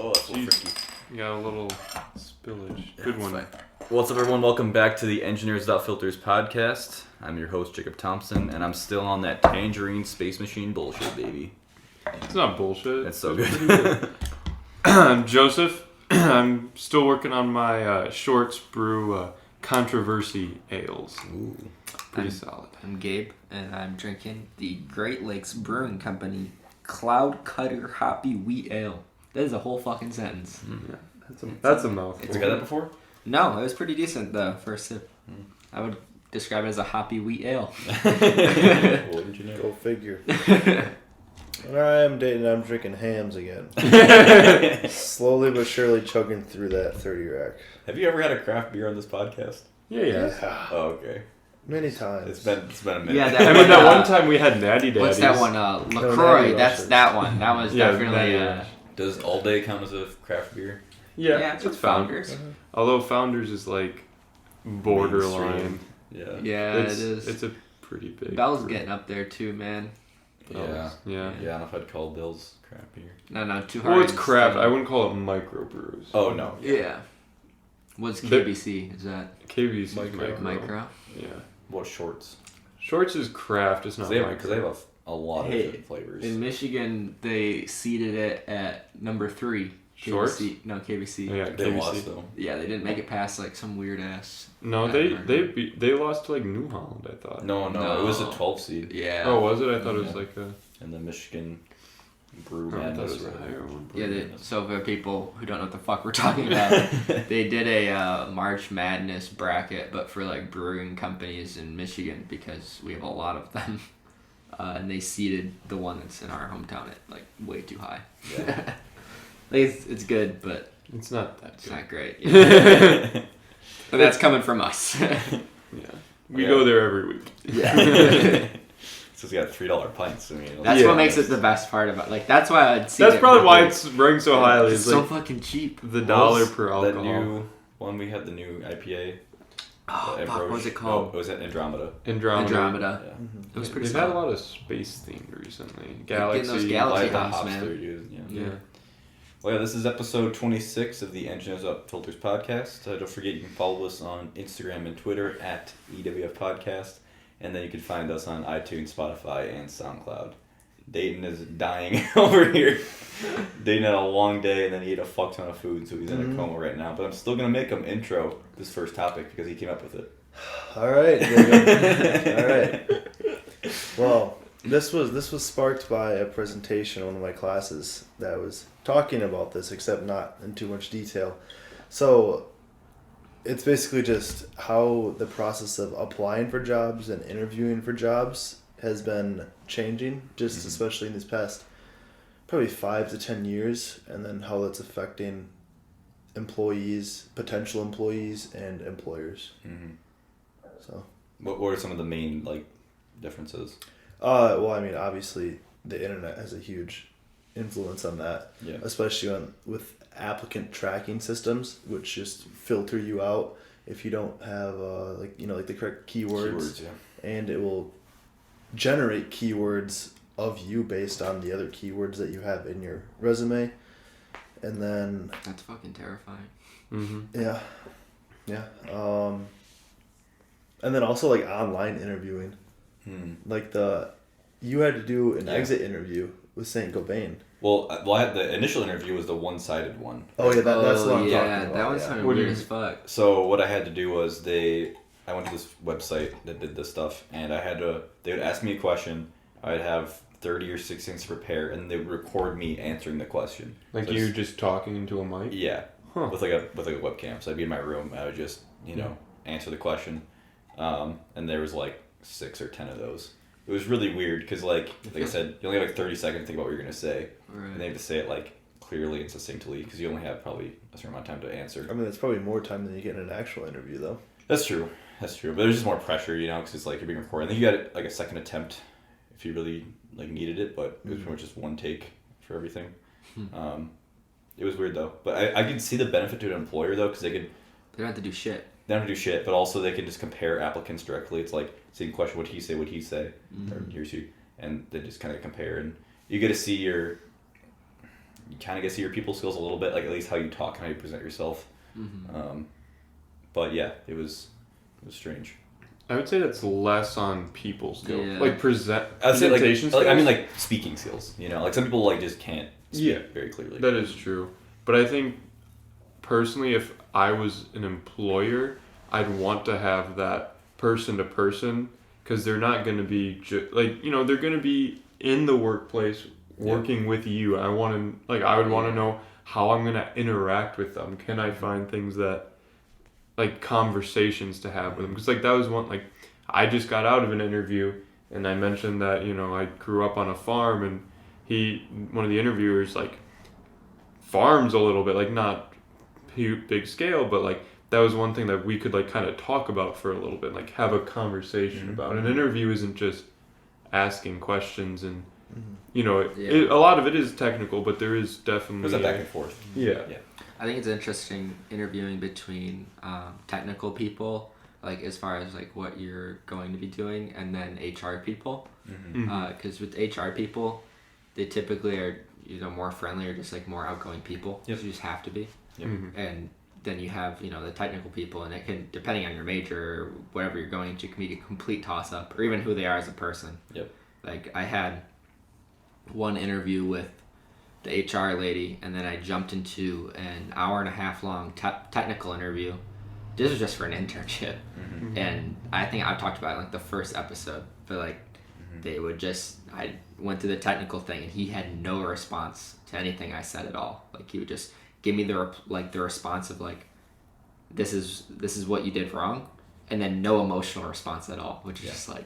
Oh, that's a little freaky. You got a little spillage. Good one. Fine. What's up, everyone? Welcome back to the Engineers Without Filters podcast. I'm your host, Jacob Thompson, and I'm still on that tangerine space machine bullshit, baby. It's not bullshit. It's so good. I'm Joseph. I'm still working on my Shorts Brew Controversy Ales. Ooh. Pretty solid. I'm Gabe, and I'm drinking the Great Lakes Brewing Company Cloud Cutter Hoppy Wheat Ale. That is a whole fuking sentence. Yeah, that's a mouthful. Have you got that before? No, it was pretty decent, though, first sip. I would describe it as a hoppy wheat ale. Wouldn't you know? Go figure. I'm dating, I'm drinking hams again. Slowly but surely chugging through that 30 rack. Have you ever had a craft beer on this podcast? Yeah. Oh, okay. Many times. It's been a minute. Yeah, I mean, that one time we had Natty Daddies. What's that one? LaCroix. Natty That's Rushers. that one. That was Yeah, definitely... Natty Rush. Does All Day count as a craft beer? Yeah, it's it's with Founders. Although Founders is like borderline. Yeah. Yeah, It's, it is. It's a pretty big. Bell's brew. getting up there, too, man. Yeah. Yeah. Yeah, I don't know if I'd call Bill's craft beer. No, too hard. Well, it's craft. I wouldn't call it microbrews. Oh, no. Yeah. What's The- KBC? Is that KBC Micro. micro? Yeah. What shorts? Shorts is craft. It's not micro. Because they have a lot of Hey, different flavors. In Michigan, they seeded it at number 3. Shorts? KBC. No, KBC. Yeah, They lost, KBC. though. Yeah, they didn't make it past like some weird ass. No, they lost to like New Holland. I thought. No, it was a 12 seed. Yeah. Oh, was it? I thought it was Yeah. like a. And the Michigan Brew I thought it Madness. was or a whatever. higher one. Yeah. So for people who don't know what the fuck we're talking about, they did a March Madness bracket, but for like brewing companies in Michigan because we have a lot of them, and they seeded the one that's in our hometown at like way too high. Yeah. Like it's good, but It's not that it's good. not great. Yeah. But that's coming from us. Yeah. We Yeah. go there every week. Yeah. So it's got $3 pints. I mean, That's Yeah. what makes it the best part about. Like that's why I'd see. That's it probably why because it's ranked so highly. it's It's so like fucking cheap. the What dollar was per that alcohol. new one we had, the new IPA. Oh, the fuck, what was Ambrosia- it called? Oh, it was at Andromeda. Andromeda. Yeah. It was pretty They've had a solid. lot of space themed recently. Getting those Galaxy. Galaxy Like the hops, hops man. they're using, yeah. Yeah. Well, yeah, this is episode 26 of the Engineers Without Filters podcast. Don't forget you can follow us on Instagram and Twitter at EWF Podcast. And then you can find us on iTunes, Spotify, and SoundCloud. Dayton is dying over here. Dayton had a long day and then he ate a fuck ton of food, so he's in a coma right now. But I'm still going to make him intro this first topic because he came up with it. All right. All right. Well, this was sparked by a presentation in one of my classes that was talking about this, except not in too much detail. So it's basically just how the process of applying for jobs and interviewing for jobs has been changing, just especially in these past probably 5 to 10 years, and then how that's affecting employees, potential employees, and employers. Mm-hmm. So, What are some of the main differences? well, I mean, obviously the internet has a huge influence on that, Yeah. especially with applicant tracking systems, which just filter you out if you don't have like the correct keywords, yeah. and it will generate keywords of you based on the other keywords that you have in your resume, and then That's fucking terrifying. Mm-hmm. yeah, and then also like online interviewing, like you had to do an exit interview with Saint Gobain. Well, the initial interview was the one-sided one. Oh yeah, that's what I'm yeah, talking about. that one's yeah. kind of What do weird you- as fuck. So what I had to do was I went to this website that did this stuff, and they would ask me a question. I'd have 30 or 60 seconds to prepare, and they would record me answering the question. Like So you it's- just talking into a mic. Yeah, Huh. with a webcam. So I'd be in my room. I would just answer the question, and there was like 6 or 10 of those. It was really weird because like I said, you only have like 30 seconds to think about what you're gonna say, and they Right. have to say it like clearly and succinctly because you only have probably a certain amount of time to answer. I mean, that's probably more time than you get in an actual interview, though. That's true. But there's just more pressure, because it's like you're being recorded. I think you got like a second attempt if you really like needed it, but it was pretty much just one take for everything. It was weird though, but I could see the benefit to an employer though because they don't have to do shit. They don't have to do shit, but also they can just compare applicants directly. It's like same question, what he say, or he or she, and they just kind of compare, and you get to see your you kind of get to see your people skills a little bit, like at least how you talk and how you present yourself. But yeah, it was strange. I would say that's less on people skills, Yeah. like I'd say presentation skills. I mean like speaking skills. You know, like some people like just can't speak very clearly. That is true. But I think personally, if I was an employer, I'd want to have that person to person, because they're not going to be they're going to be in the workplace working with you. I would want to know how I'm going to interact with them. Can I find things that, like, conversations to have with them? Because like that was one, like, I just got out of an interview and I mentioned that, you know, I grew up on a farm, and one of the interviewers, like, farms a little bit, like not big scale, but like that was one thing that we could like kind of talk about for a little bit, like have a conversation about. An interview isn't just asking questions, and you know, a lot of it is technical, but there is definitely There's a back and forth. Yeah. I think it's interesting interviewing between technical people, like as far as like what you're going to be doing, and then HR people. Because with HR people, they typically are either more friendly or just like more outgoing people. Yep. You just have to be. Yep. And then you have, you know, the technical people, and it can, depending on your major or whatever you're going to, it can be a complete toss up, or even who they are as a person. Yep. Like I had one interview with the HR lady, and then I jumped into an hour and a half long technical interview. This was just for an internship. And I think I've talked about it in like the first episode, but like they would just, I went through the technical thing, and he had no response to anything I said at all. Like he would just give me the response of like, this is what you did wrong, and then no emotional response at all, which is just like,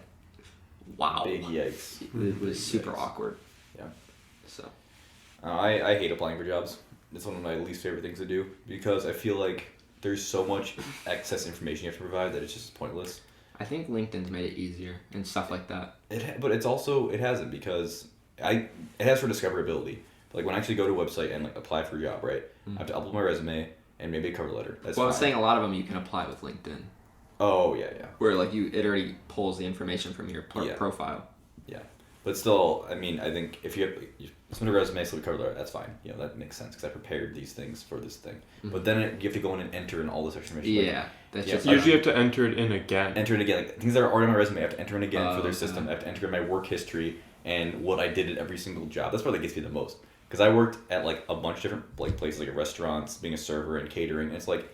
wow. Big yikes. It was super awkward. Yeah. So. I hate applying for jobs. It's one of my least favorite things to do, because I feel like there's so much excess information you have to provide that it's just pointless. I think LinkedIn's made it easier and stuff like that. But it's also, it hasn't, because it has for discoverability. Like when I actually go to a website and like apply for a job, right? I have to upload my resume and maybe a cover letter. That's well, I fine. was saying a lot of them you can apply with LinkedIn. Oh yeah. Where like it already pulls the information from your profile. Yeah, but still, I mean, I think if you submit a resume, so a cover letter, that's fine. You know, that makes sense, because I prepared these things for this thing. But then you have to go in and enter in all this extra information. Yeah, that's just usually you have to enter it in again. Enter it again. Like, things that are already on my resume, I have to enter in again for their system. I have to enter in my work history and what I did at every single job. That's probably gets me the most. Because I worked at like a bunch of different like places, like at restaurants, being a server and catering. And it's like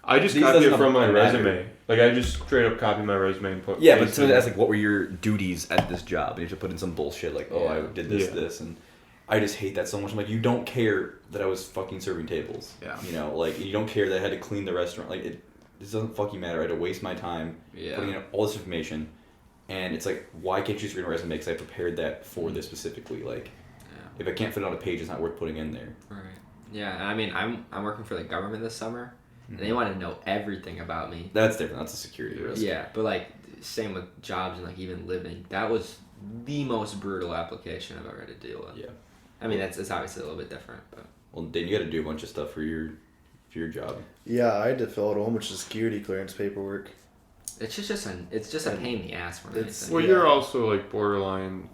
I just copy it from my resume. Like I just straight up copy my resume and put. Yeah, but so that's like, what were your duties at this job? And you have to put in some bullshit like, I did this, and I just hate that so much. I'm like, you don't care that I was fucking serving tables. Yeah. You know, like you don't care that I had to clean the restaurant. Like it doesn't fucking matter. I had to waste my time putting in all this information, and it's like, why can't you just read my resume? Because I prepared that for this specifically. Like, if I can't fit it on a page, it's not worth putting in there. Right. Yeah, I mean, I'm working for the government this summer, and they want to know everything about me. That's different. That's a security risk. Yeah, but like same with jobs and like even living. That was the most brutal application I've ever had to deal with. Yeah. I mean, it's obviously a little bit different, but. Well, then you got to do a bunch of stuff for your job. Yeah, I had to fill out a whole bunch of security clearance paperwork. It's just a pain in the ass more than anything. Well, you're also like borderline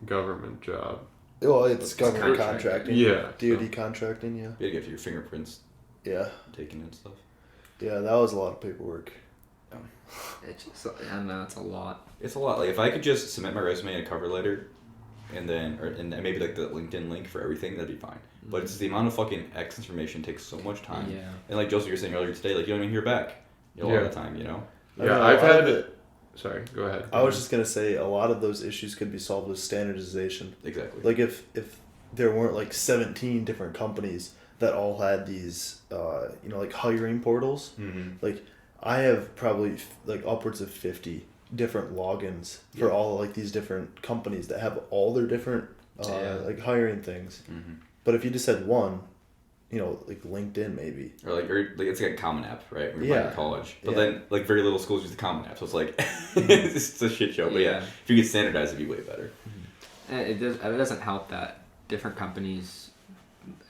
government job. Well, it's government contracting. contracting. Yeah. DoD contracting, yeah. You got to get your fingerprints Yeah. taken and stuff. Yeah, that was a lot of paperwork. I know it's a lot. It's a lot. Like if I could just submit my resume and a cover letter, and maybe like the LinkedIn link for everything, that'd be fine. But it's the amount of fucking X information takes so much time. Yeah. And like Joseph, you were saying earlier today, like you don't even hear back a lot of the time, you know. Yeah, I've had. Sorry, go ahead. I was just gonna say a lot of those issues could be solved with standardization. Exactly. Like if there weren't like 17 different companies that all had these like hiring portals. Like I have probably like upwards of 50 different logins for all like these different companies that have all their different like hiring things. But if you just had one, like LinkedIn maybe. Or it's like a common app, right? When you're in college. But then like very little schools use the common app, so it's like it's a shit show. But yeah, if you get standardized, it'd be way better. And it doesn't help that different companies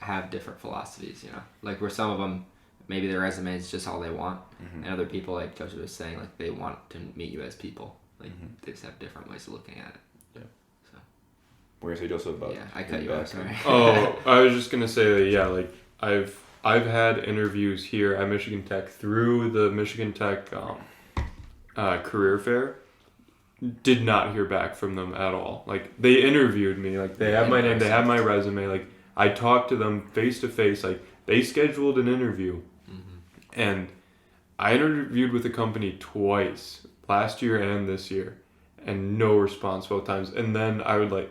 have different philosophies, like where some of them maybe their resume is just all they want, and other people, like Joseph was saying, like they want to meet you as people. Like they just have different ways of looking at it. Were you gonna say, Joseph, about? Yeah, I cut you off. Sorry. Oh, I was just gonna say that. Yeah, like I've had interviews here at Michigan Tech through the Michigan Tech career fair. Did not hear back from them at all. Like they interviewed me. Like they have my name. They have my resume. Like I talked to them face to face. Like they scheduled an interview, and I interviewed with the company twice last year and this year, and no response both times. And then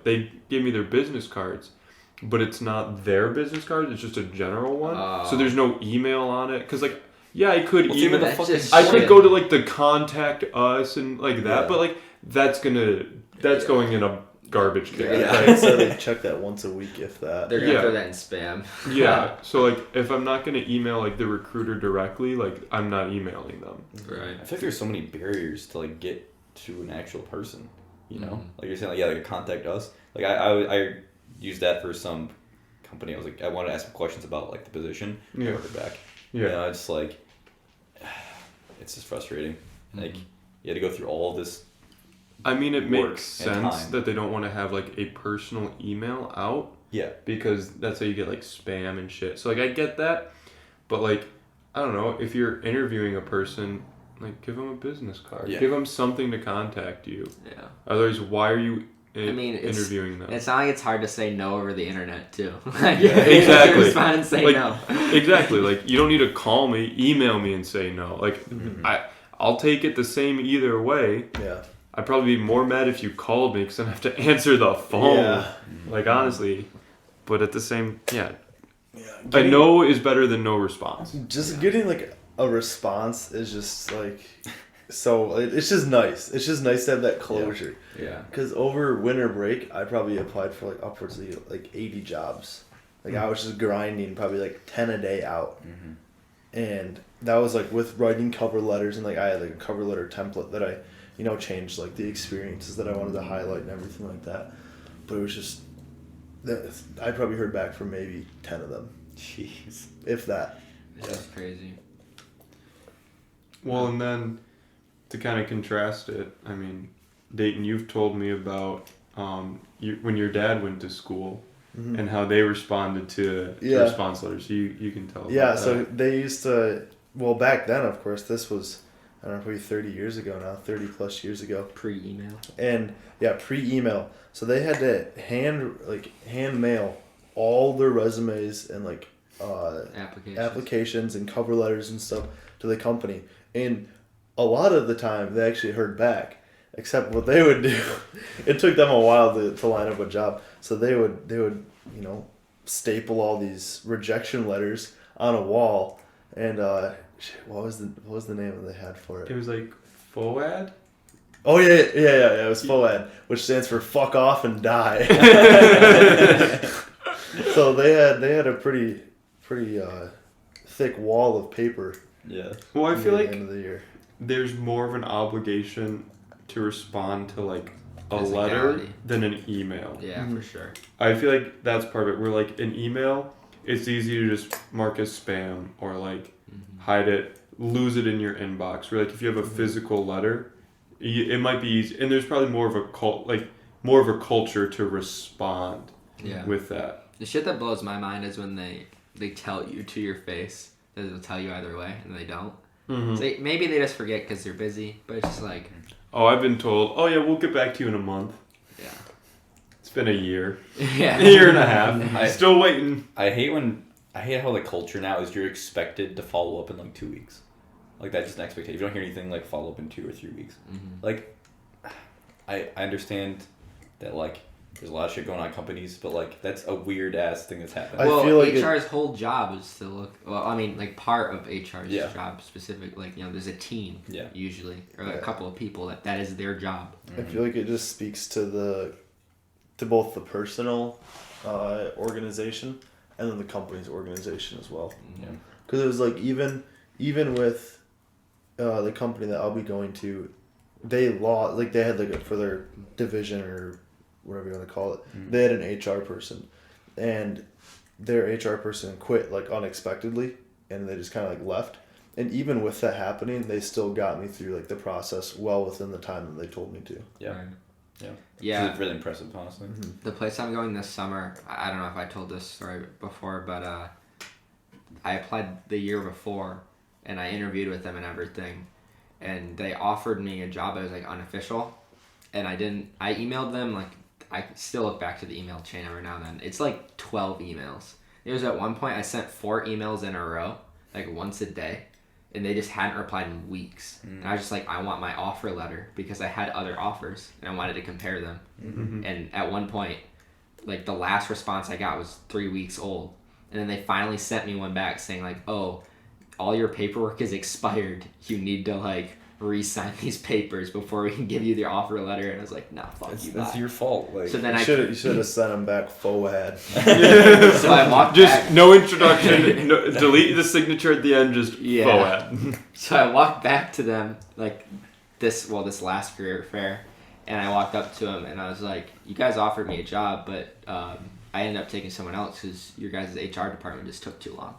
they gave me their business cards, but it's not their business cards. It's just a general one. So there's no email on it. Cause like, yeah, I could email. I could go to like the contact us and like that, but like that's going in a garbage can. Yeah, right? So they check that once a week, if that. They're gonna throw that in spam. Yeah. So like, if I'm not gonna email like the recruiter directly, like I'm not emailing them. Right. I feel like there's so many barriers to like get to an actual person. You know, like you're saying, like contact us. Like I used that for some company. I was like, I wanted to ask some questions about like the position. I heard back. Yeah. You know, it's like, it's just frustrating. Like you had to go through all of this. I mean, it makes sense that they don't want to have like a personal email out. Yeah. Because that's how you get like spam and shit. So like I get that, but like I don't know, if you're interviewing a person, like give them a business card. Yeah. Give them something to contact you. Yeah. Otherwise, why are you interviewing them? It's not like it's hard to say no over the internet too. Exactly. Respond and say no. Exactly. Like you don't need to call me, email me and say no. Like I'll take it the same either way. Yeah. I'd probably be more mad if you called me because I have to answer the phone. Yeah. Like, honestly. But at the same... Yeah. A no is better than no response. Just getting, like, a response is just, like... So, it's just nice. It's just nice to have that closure. Yeah. Because over winter break, I probably applied for, like, upwards of, like, 80 jobs. Like, I was just grinding probably, like, 10 a day out. And that was, like, with writing cover letters. And, like, I had, like, a cover letter template that I... changed like the experiences that I wanted to highlight and everything like that. But it was just that I probably heard back from maybe 10 of them. Jeez. If that. That's crazy. Well, and then to kind of contrast it, I mean, Dayton, you've told me about when your dad went to school and how they responded to response letters. You can tell. Yeah, so they used to, well, back then, of course, this was, I don't know, probably 30 years ago now, 30 plus years ago. Pre-email. And yeah, pre-email. So they had to hand mail all their resumes and like applications and cover letters and stuff to the company. And a lot of the time they actually heard back. Except what they would do, it took them a while to line up a job. So they would staple all these rejection letters on a wall, and what was the name that they had for it? It was like FOAD. Oh yeah, it was FOAD, which stands for fuck off and die. So they had a pretty thick wall of paper. Yeah. Well, I feel like at the end of the year, there's more of an obligation to respond to like a letter than an email. Yeah, for sure. I feel like that's part of it. Where like an email, it's easy to just mark as spam or like hide it, lose it in your inbox. Where like if you have a physical letter, it might be easy, and there's probably more of a culture to respond. With that. The shit that blows my mind is when they tell you to your face that they'll tell you either way, and they don't. So maybe they just forget because they're busy, but it's just like. Oh, I've been told, oh yeah, we'll get back to you in a month. Yeah. It's been a year. Yeah. A year and a half. Still waiting. I hate how the culture now is you're expected to follow up in like 2 weeks. Like that's just an expectation. If you don't hear anything, like follow up in 2 or 3 weeks. Like, I understand that like there's a lot of shit going on in companies, but like that's a weird ass thing that's happening. Well, I feel like HR's whole job is to look. Well, I mean, like part of HR's job specific. Like there's a team usually, or a couple of people that is their job. I feel like it just speaks to both the personal organization and then the company's organization as well. Because it was like even with the company that I'll be going to, they had like for their division or whatever you want to call it, they had an HR person, and their HR person quit like unexpectedly, and they just kind of like left. And even with that happening, they still got me through like the process well within the time that they told me to. Yeah. Yeah. It's really impressive, honestly. The place I'm going this summer, I don't know if I told this story before, but I applied the year before, and I interviewed with them and everything, and they offered me a job that was like unofficial, and I emailed them, like, I still look back to the email chain every now and then. It's like 12 emails. It was at one point I sent 4 emails in a row, like once a day, and they just hadn't replied in weeks. And I was just like, I want my offer letter, because I had other offers and I wanted to compare them. And at one point, like, the last response I got was 3 weeks old, and then they finally sent me one back saying like, oh, all your paperwork is expired, you need to like re-sign these papers before we can give you the offer letter. And I was like, nah, fuck you. That's your fault. Like, So then You should have sent them back forward. So I walked Just back. no introduction. Delete the signature at the end. Just forward. So I walked back to them like this last career fair, and I walked up to them and I was like, you guys offered me a job, but I ended up taking someone else because your guys' HR department just took too long.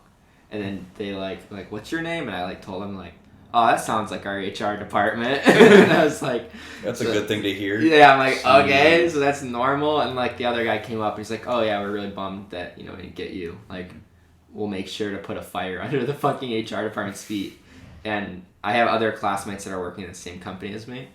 And then they like what's your name? And I like told them like, oh, that sounds like our HR department. And I was like, that's a good thing to hear. yeah, I'm like, okay, so that's normal. And like the other guy came up and he's like, oh yeah, we're really bummed that, we didn't get you. Like, we'll make sure to put a fire under the fucking HR department's feet. And I have other classmates that are working in the same company as me.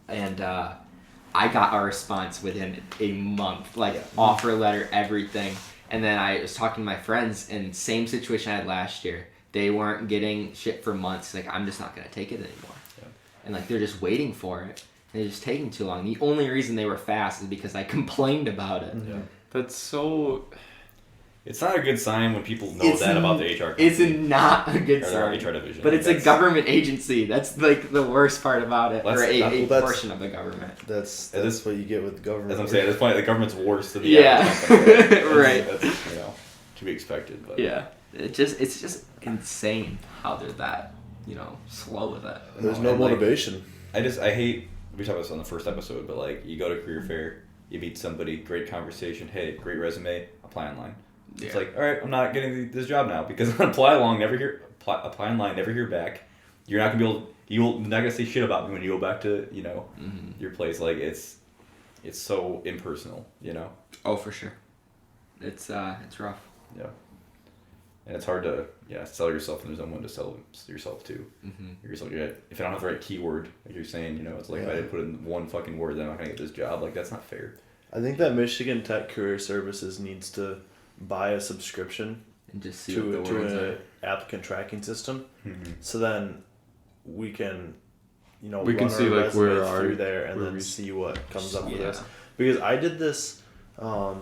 And I got a response within a month, like offer letter, everything. And then I was talking to my friends, and same situation I had last year. They weren't getting shit for months. Like, I'm just not going to take it anymore. Yeah. And, like, they're just waiting for it. And they're just taking too long. The only reason they were fast is because I complained about it. Yeah. That's so... It's not a good sign when people know that about the HR company. It's not a good or sign. their HR division. But it's a government agency. That's, like, the worst part about it. Or a portion of the government. That's what you get with government. As I'm saying, at this point, the government's worse than the average company. Right. That's, to be expected. But. Yeah. It's just insane how they're that, slow with it. There's no motivation. I hate, we talked about this on the first episode, but like, you go to career fair, you meet somebody, great conversation, hey, great resume, apply online. Yeah. It's like, all right, I'm not getting this job now because apply online, never hear back. You're not gonna you're not gonna say shit about me when you go back to, your place. Like, it's so impersonal, Oh, for sure. It's rough. Yeah. And it's hard to sell yourself, and there's no one to sell yourself to. If I don't have the right keyword, like you're saying, it's like if I didn't put in one fucking word, then I'm not gonna get this job. Like, that's not fair. I think that Michigan Tech Career Services needs to buy a subscription and just see to an applicant tracking system, so then we can, we can see like where are through there and then see what comes up with us. Because I did this. What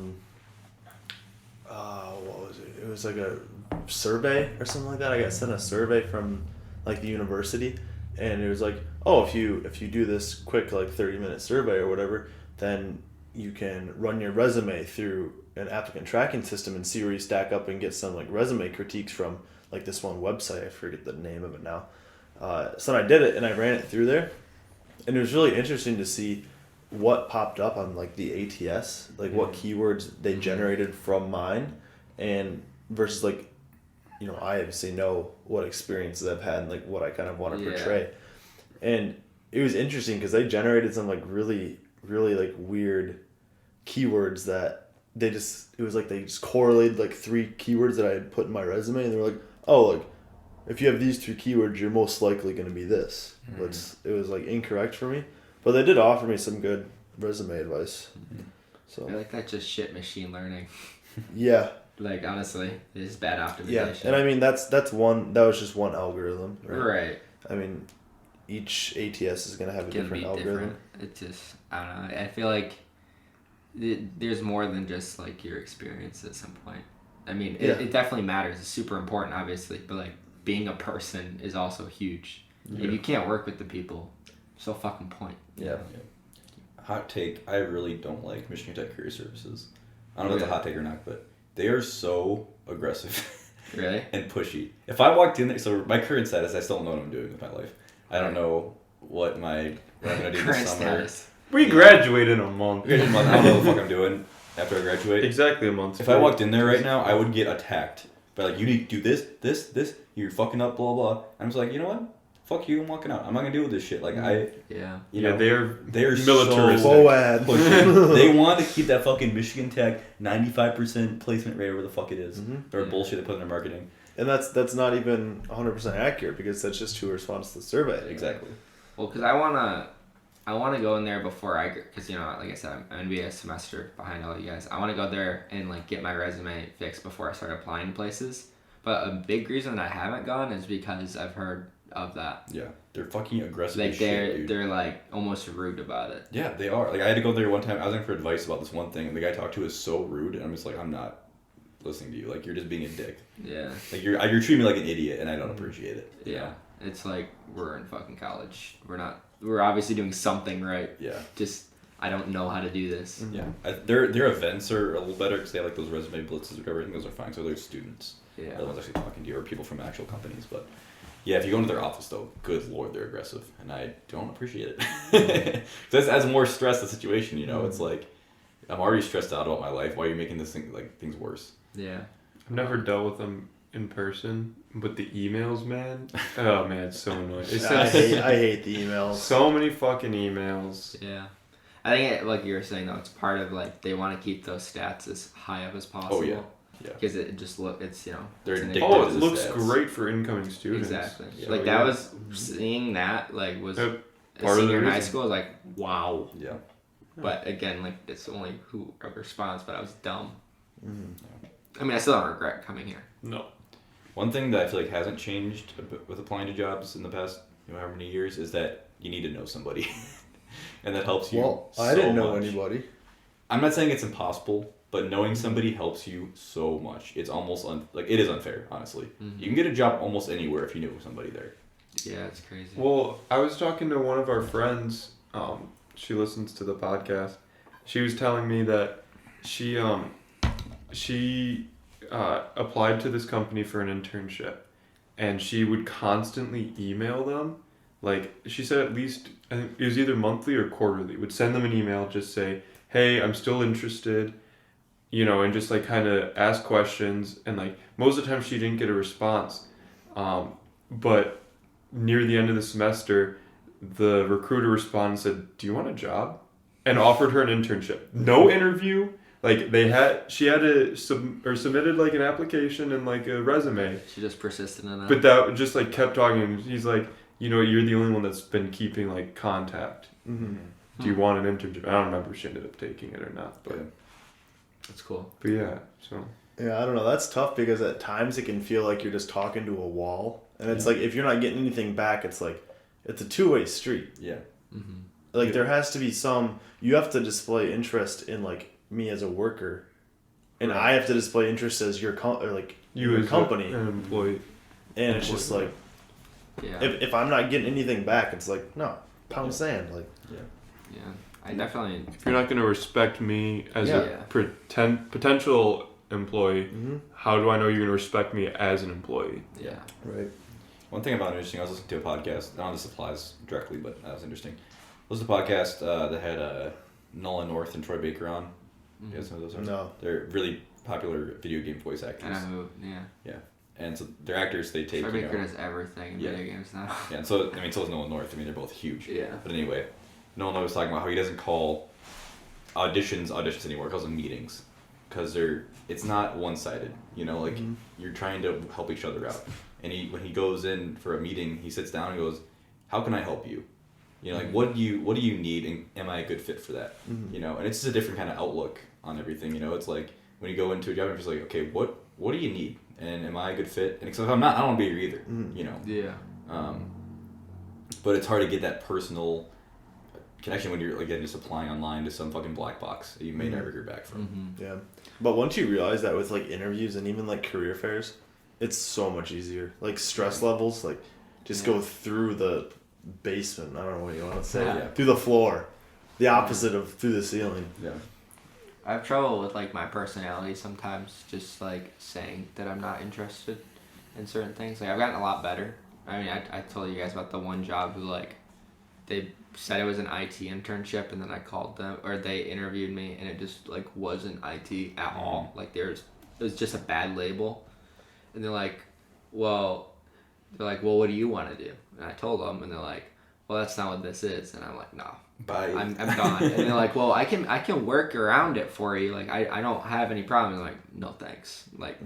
was it? It was like a survey or something like that. I got sent a survey from like the university, and it was like, oh, if you do this quick like 30-minute survey or whatever, then you can run your resume through an applicant tracking system and see where you stack up and get some like resume critiques from like this one website. I forget the name of it now. So I did it and I ran it through there, and it was really interesting to see what popped up on like the ATS, like what keywords they generated from mine, and versus like, I obviously know what experiences I've had and like what I kind of want to portray. And it was interesting because they generated some like really, really like weird keywords that they just correlated like 3 keywords that I had put in my resume, and they were like, oh, like if you have these 3 keywords, you're most likely going to be this. But it was like incorrect for me. But they did offer me some good resume advice. So I like that just shit machine learning. Yeah. Like, honestly, it's bad optimization. Yeah, and I mean that was just one algorithm. Right. I mean, each ATS is gonna have a different algorithm. It just, I don't know. I feel like there's more than just like your experience at some point. I mean, it definitely matters. It's super important, obviously, but like being a person is also huge. Yeah. If you can't work with the people, so fucking point. Yeah. Hot take, I really don't like Michigan Tech Career Services. I don't know if it's a hot take or not, but they are so aggressive. Really? And pushy. If I walked in there, so my current status, I still don't know what I'm doing with my life. I don't know what I'm going to do this summer. Status. We graduate in a month. I don't know what the fuck I'm doing after I graduate. Exactly a month. If I walked in there right now, I would get attacked. But like, you need to do this, you're fucking up, blah, blah. I'm just like, you know what? fuck you, I'm walking out. I'm not gonna deal with this shit. Like Yeah. you know, they're militaristic. Boad. They want to keep that fucking Michigan Tech 95% placement rate, whatever the fuck it is, or bullshit they put in their marketing. And that's not even 100% accurate because that's just who responds to the survey. Exactly. Well, because I wanna go in there before because like I said, I'm gonna be a semester behind all you guys. I wanna go there and like get my resume fixed before I start applying to places. But a big reason that I haven't gone is because I've heard of that. Yeah, they're fucking aggressive. Like as shit, dude. they're like almost rude about it. Yeah, they are. Like I had to go there one time. I was looking for advice about this one thing, and the guy I talked to is so rude, and I'm just like, I'm not listening to you. Like you're just being a dick. Yeah. Like you're treating me like an idiot, and I don't appreciate it. Yeah. It's like we're in fucking college. We're obviously doing something right. Yeah. Just I don't know how to do this. Yeah. Their events are a little better because they have like those resume blitzes or whatever. I think those are fine. So they're students. Yeah. They're the ones actually talking to you or people from actual companies. But yeah, if you go into their office though, good lord, they're aggressive, and I don't appreciate it. This adds more stress to the situation. You know, it's like I'm already stressed out about my life. Why are you making this thing like things worse? Yeah. I've never dealt with them in person, but the emails, man. Oh man, it's so annoying. I hate the emails. So many fucking emails. Yeah. I think like you were saying though, it's part of like they want to keep those stats as high up as possible. Oh yeah. Yeah. Because it just it's They're it's an addicted Oh, to it the looks stats. great for incoming students. Exactly. Yeah. Like So, that yeah. was seeing that like was Part a of the senior in high reason. school was like wow. Yeah. But again, like it's only who responds. But I was dumb. Mm-hmm. I mean, I still don't regret coming here. No. One thing that I feel like hasn't changed a bit with applying to jobs in the past, however many years, is that you need to know somebody, and that helps you. Well, I so didn't know much. anybody. I'm not saying it's impossible, but knowing somebody helps you so much. It's almost it is unfair, honestly. You can get a job almost anywhere if you know somebody there. Yeah, it's crazy. Well, I was talking to one of our friends. She listens to the podcast. She was telling me that she applied to this company for an internship, and she would constantly email them. Like she said, at least I think it was either monthly or quarterly. Would send them an email, just say, "Hey, I'm still interested," and just like kind of ask questions. And like most of the time, she didn't get a response. But near the end of the semester, the recruiter responded and said, "Do you want a job?" and offered her an internship. No interview. Like she had to submitted like an application and like a resume. She just persisted in that. But that just like kept talking. He's like, you're the only one that's been keeping like contact. Mm-hmm. Do you want an internship? I don't remember if she ended up taking it or not, but That's cool. But yeah, so Yeah, I don't know. That's tough because at times it can feel like you're just talking to a wall, and it's like if you're not getting anything back, it's like it's a two-way street. Yeah. Mm-hmm. Like there has to be you have to display interest in like me as a worker, and I have to display interest as your you as company, an employee, and it's just like Yeah. if I'm not getting anything back, it's like no pound sand. Like Yeah. I definitely. if you're not going to respect me as Yeah. a potential employee, mm-hmm. how do I know you're going to respect me as an employee? Yeah. right. One thing about interesting, I was listening to a podcast. I don't know if this applies directly, but that was interesting. I listened to a podcast that had Nolan North and Troy Baker on. You guys know who those are? No. They're really popular video game voice actors. I know who. Yeah. And so they're actors. They take. Troy Baker does everything in Yeah. video games now. Yeah, and so so is Nolan North. I mean, they're both huge. Yeah. But anyway, Nolan North was talking about how he doesn't call auditions anymore. He calls them meetings, because it's not one-sided. Mm-hmm. You're trying to help each other out. And when he goes in for a meeting, he sits down and goes, "How can I help you? Like what do you need, and am I a good fit for that?" Mm-hmm. And it's just a different kind of outlook on everything. It's like when you go into a job, you're just like, okay, what do you need, and am I a good fit? And if I'm not, I don't want to be here either. Mm-hmm. Yeah. But it's hard to get that personal connection when you're again just applying online to some fucking black box that you may never hear back from. Mm-hmm. Yeah, but once you realize that with like interviews and even like career fairs, it's so much easier. Like stress levels, like just go through the basement. I don't know what you want to say. Yeah. Through the floor, the opposite of through the ceiling. Yeah. I have trouble with like my personality sometimes, just like saying that I'm not interested in certain things. Like I've gotten a lot better. I mean, I told you guys about the one job who like they said it was an IT internship, and then I called them, or they interviewed me, and it just like wasn't IT at all. Like it was just a bad label, and they're like, well, they're like, well, what do you want to do? And I told them, and they're like, well, that's not what this is. And I'm like, no, Bye. I'm gone. And they're like, well, I can work around it for you. Like, I don't have any problem. I'm like, no thanks. Like,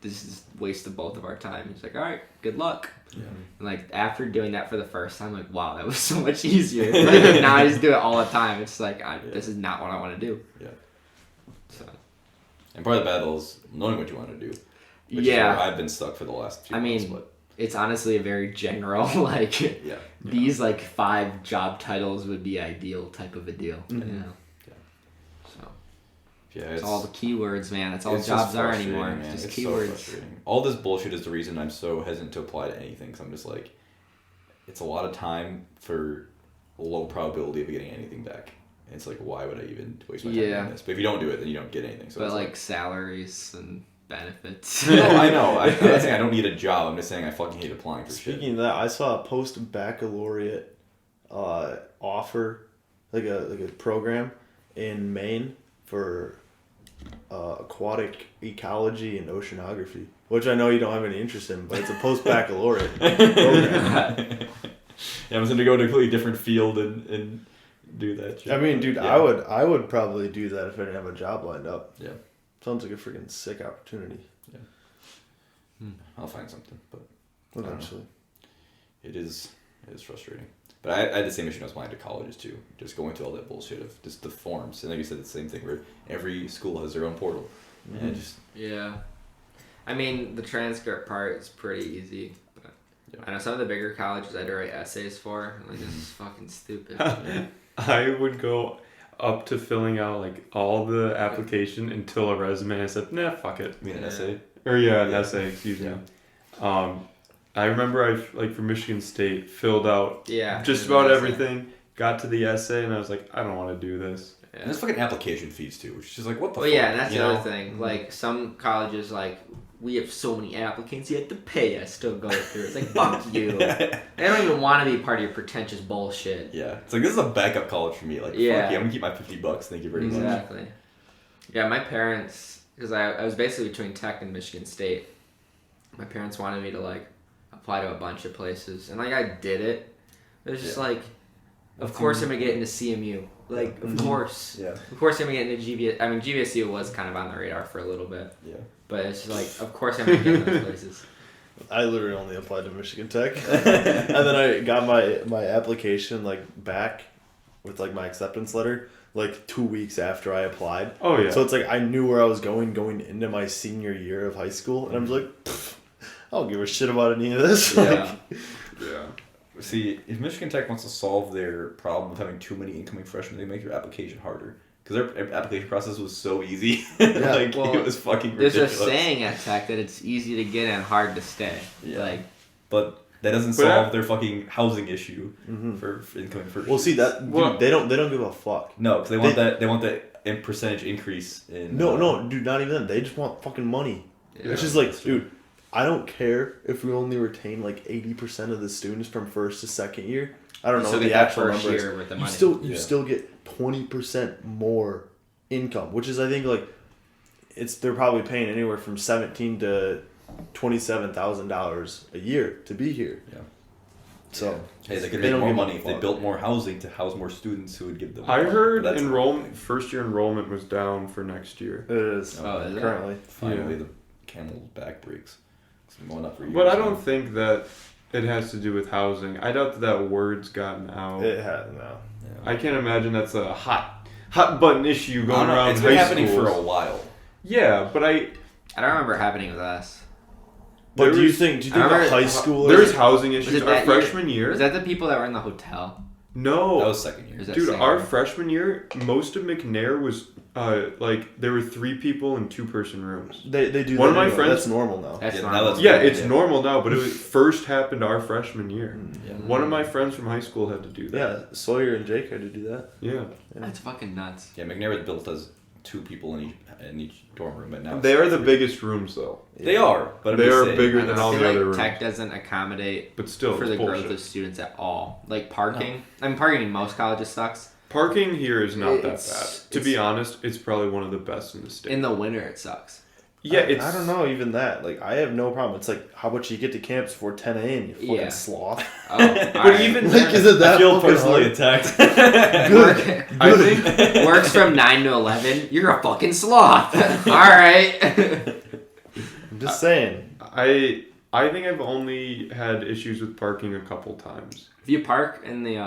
this is a waste of both of our time. He's like, all right, good luck. Yeah. And like, after doing that for the first time, like, wow, that was so much easier. Like, now I just do it all the time. It's like, this is not what I want to do. Yeah. So. And part of the battle is knowing what you want to do. Which is Yeah. where I've been stuck for the last few months. But It's honestly a very general, like, yeah. these, like, 5 job titles would be ideal type of a deal. Mhm. You know? Yeah. So, Yeah, it's all the keywords, man. That's all it's jobs just are frustrating, anymore. man. Just It's so keywords. frustrating. All this bullshit is the reason I'm so hesitant to apply to anything. Because I'm just like, it's a lot of time for low probability of getting anything back. And it's like, why would I even waste my time doing this? But if you don't do it, then you don't get anything. So But, it's like, salaries and benefits. no, I know. I'm not saying I don't need a job. I'm just saying I fucking hate applying for shit. Speaking of that, I saw a post-baccalaureate offer, like a program in Maine for aquatic ecology and oceanography, which I know you don't have any interest in, but it's a post-baccalaureate program. Yeah, I was going to go to a completely different field and do that shit. I mean, dude, Yeah. I would probably do that if I didn't have a job lined up. Yeah. Sounds like a freaking sick opportunity. I'll find something, but Eventually. it is frustrating. But I had the same issue when I was applying to colleges too. Just going through all that bullshit of just the forms. And like you said, the same thing where every school has their own portal. Mm-hmm. And just Yeah. I mean, the transcript part is pretty easy. But Yeah. I know some of the bigger colleges I had to write essays for. Like, this is fucking stupid. I would go up to filling out like all the application until a resume. I said, nah, fuck it. I mean, an Yeah. essay. Or an Yeah. essay, excuse Yeah. me. I remember like for Michigan State filled out Yeah. just an about essay. everything. Got to the essay and I was like, I don't want to do this. Yeah. And there's fucking application fees too, which is just like, what the Well, fuck? yeah, and that's you the know? other thing. Like, some colleges, like, we have so many applicants, you have to pay us to go through. It's like, fuck you. I don't even want to be part of your pretentious bullshit. Yeah. It's like, this is a backup college for me. Like, Yeah. fuck yeah, I'm going to keep my $50. Thank you very much. Exactly. Yeah, my parents, because I was basically between Tech and Michigan State. My parents wanted me to, like, apply to a bunch of places. And, like, I did it. It was just like, of course I'm going to get into CMU. Like, of course. Yeah. Of course I'm going to get into GVS. I mean, GVSU was kind of on the radar for a little bit. Yeah. But it's just like, of course I'm going to get in those places. I literally only applied to Michigan Tech, and then I got my application like back with like my acceptance letter like 2 weeks after I applied. Oh yeah. So it's like I knew where I was going into my senior year of high school, and I'm just like, I don't give a shit about any of this. Yeah. yeah. See, if Michigan Tech wants to solve their problem of having too many incoming freshmen, they make their application harder. Because their application process was so easy. Yeah, like, well, it was fucking There's ridiculous. a saying at Tech that it's easy to get and hard to stay. Yeah. Like, But that doesn't But solve their fucking housing issue Mhm. for incoming freshmen. Well, see that dude, Well- they don't give a fuck. No, because they want that percentage increase in... No, dude, not even that. They just want fucking money. yeah. It's just like, dude, I don't care if we only retain like 80% of the students from first to second year. I don't know So what get the that actual first number is. year with the You money. Yeah. still get 20% more income, which is I think like they're probably paying anywhere from $17,000 to $27,000 a year to be here. Yeah. So Hey, they could They make don't more give a money if they fuck. built more housing to house more students who would give them... I more. heard That's first year enrollment was down for next year. it is Oh, is it? currently. Finally, Yeah. the camel's back breaks. It's been going up for years. But I now. don't think that it has to do with housing. I doubt that word's gotten out. It has now. Yeah. I can't imagine that's a hot button issue I going don't know, around it's high been happening schools. for a while. Yeah, but I don't remember happening with us. But There do you was- think I remember the high schoolers? there's housing Was issues. it Our that year? freshman year, Was that the people that were in the hotel? no, That was second year. Or is that dude, second our year? freshman year, most of McNair was like there were 3 people in 2-person rooms. They do. One of that my anyway. friends- That's normal now. That's Yeah, normal. now that's- Yeah, it's Yeah. normal now, but it was, first happened our freshman year. Yeah. One of my friends from high school had to do that. Yeah, Sawyer and Jake had to do that. Yeah. That's fucking nuts. Yeah, McNair was built as 2 people in each dorm room, but now They it's are the 3. biggest rooms though, They are, but I'm They just are saying. bigger I than don't all feel the like other rooms. Tech doesn't accommodate but still, for it's the bullshit. growth of students at all. Like parking. I mean, parking in most colleges sucks. Parking here is not that It's- bad. To be honest, it's probably one of the best in the state. In the winter, it sucks. Yeah, it's... I don't know, even that. Like, I have no problem. It's like, how about you get to campus before 10 a.m., you fucking Yeah. sloth? Oh, But even Like, is it that I feel fucking personally hard? attacked. Work, I think... works from 9 to 11. You're a fucking sloth. All right. I'm just saying. I think I've only had issues with parking a couple times. If you park in the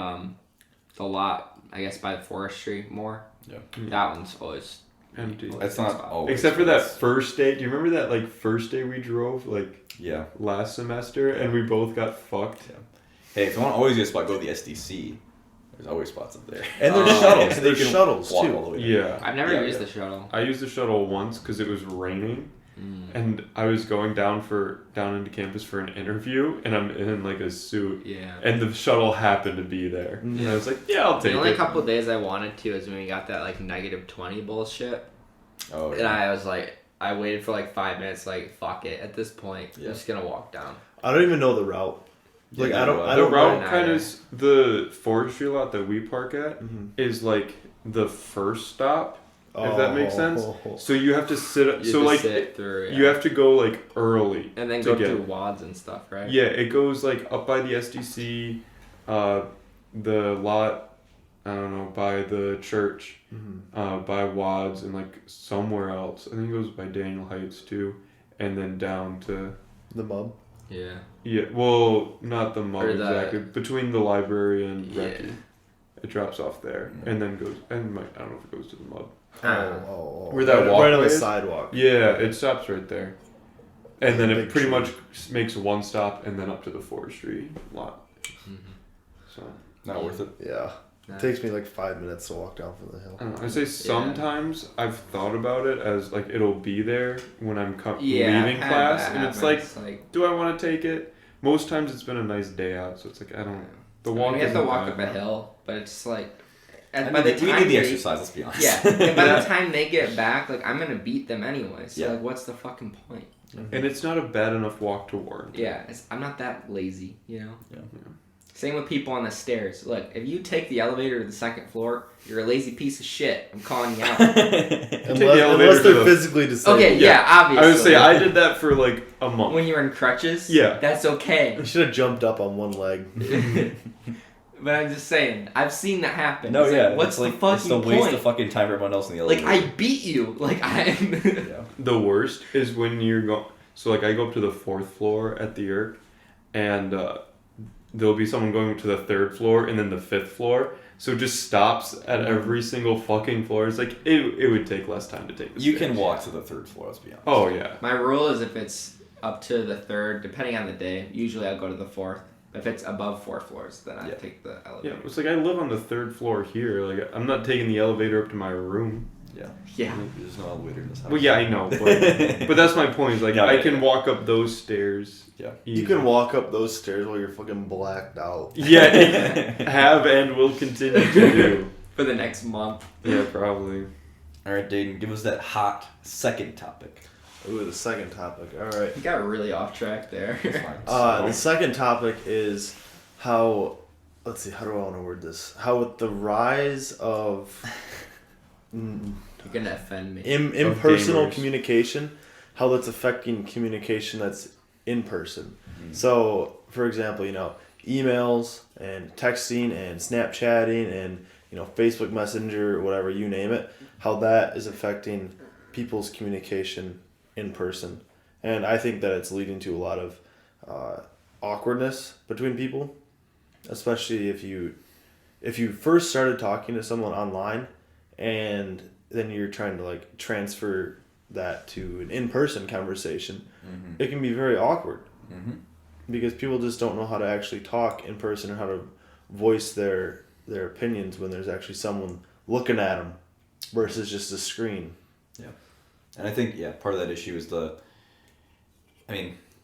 lot, I guess by the forestry more, Yeah. that one's always Empty. That's not always. Except for that first day. Do you remember that like first day we drove like Yeah. last semester and we both got fucked? Yeah. Hey, if you want to always get a spot, go to the SDC. There's always spots up there. And there's Oh, shuttles. yeah. There's You can shuttles, walk too. all the way there. Yeah. I've never Yeah, used yeah. the shuttle. I used the shuttle once because it was raining, and I was going down into campus for an interview, and I'm in like a suit, Yeah. and the shuttle happened to be there, and I was like, yeah, I'll take The only it. couple of days I wanted to is when we got that like -20 bullshit, Oh, and yeah. I was like, I waited for like 5 minutes, like fuck it. At this point, Yeah. I'm just gonna walk down. I don't even know the route. Like, Yeah, I don't The know. route know kind either. of the forestry lot that we park at Mhm. is like the first stop, if that makes sense. Oh. So you have to sit. You So just like sit through, you have to go like early and then to go get through wads and stuff, right? Yeah, it goes like up by the SDC, the lot, I don't know, by the church, by Wads, and like somewhere else. I think it goes by Daniel Heights too, and then down to The mub. Yeah. yeah. Well, not the mall Or the- exactly. Between the library and Yeah. Recce, it drops off there, and then goes and I don't know if it goes to the mud. Where that right on walkway the is? sidewalk. Yeah, it stops right there, and then it Big pretty tree. much makes one stop, and then up to the forestry lot. So. Not worth it. Yeah. Nah. It takes me like 5 minutes to walk down from the hill. I don't know. I say sometimes I've thought about it as like it'll be there when I'm leaving I've had class, that and it's happen. like, do I want to take it? Most times it's been a nice day out, so it's like I don't. The I mean, walk. you have to isn't walk bad. up a hill, but it's like, I and mean, by the we time need the they- exercise, let's be honest. Yeah, and by Yeah. the time they get back, like I'm gonna beat them anyway. So Yeah. like, what's the fucking point? And it's not a bad enough walk to warrant. Yeah, I'm not that lazy, you know. Yeah. Same with people on the stairs. Look, if you take the elevator to the second floor, you're a lazy piece of shit. I'm calling you out. the Unless elevator to they're the- physically disabled. Okay, yeah, obviously. I would say I did that for like a month. When you were in crutches, Yeah. that's okay. You should have jumped up on one leg. But I'm just saying, I've seen that happen. No, It's yeah. like, what's it's the like, fucking it's the point? waste of fucking time for everyone else in the Like elevator. I beat you. Like I'm. Yeah. The worst is when you're going. So like I go up to the 4th floor at the Yerk, and there'll be someone going to the 3rd floor and then the 5th floor. So it just stops at every single fucking floor. It's like it would take less time to take. The You stairs. can walk to the 3rd floor, let's be honest. Oh yeah. My rule is if it's up to the 3rd, depending on the day, usually I'll go to the 4th. If it's above 4 floors, then I Yeah. take the Yeah, elevator. it's like I live on the 3rd floor here. Like I'm not taking the elevator up to my room. Yeah. Yeah. There's no elevator in this house. Well, yeah, I know, but that's my point. Is like Yeah, I yeah, can yeah. walk up those stairs. Yeah. You easy. can walk up those stairs while you're fucking blacked out. Yeah, have and will continue to do. For the next month. Yeah, probably. All right, Dayton, give us that hot second topic. Ooh, the second topic. All right. You got really off track there. It's fine. The second topic is how. Let's see. How do I want to word this? How with the rise of You're gonna offend me. impersonal gamers. communication, how that's affecting communication that's in person. So, for example, emails and texting and Snapchatting and Facebook Messenger, whatever, you name it, how that is affecting people's communication in person. And I think that it's leading to a lot of awkwardness between people, especially if you first started talking to someone online and then you're trying to like transfer that to an in-person conversation. It can be very awkward because people just don't know how to actually talk in person or how to voice their opinions when there's actually someone looking at them versus just a screen. Yeah. And I think, part of that issue is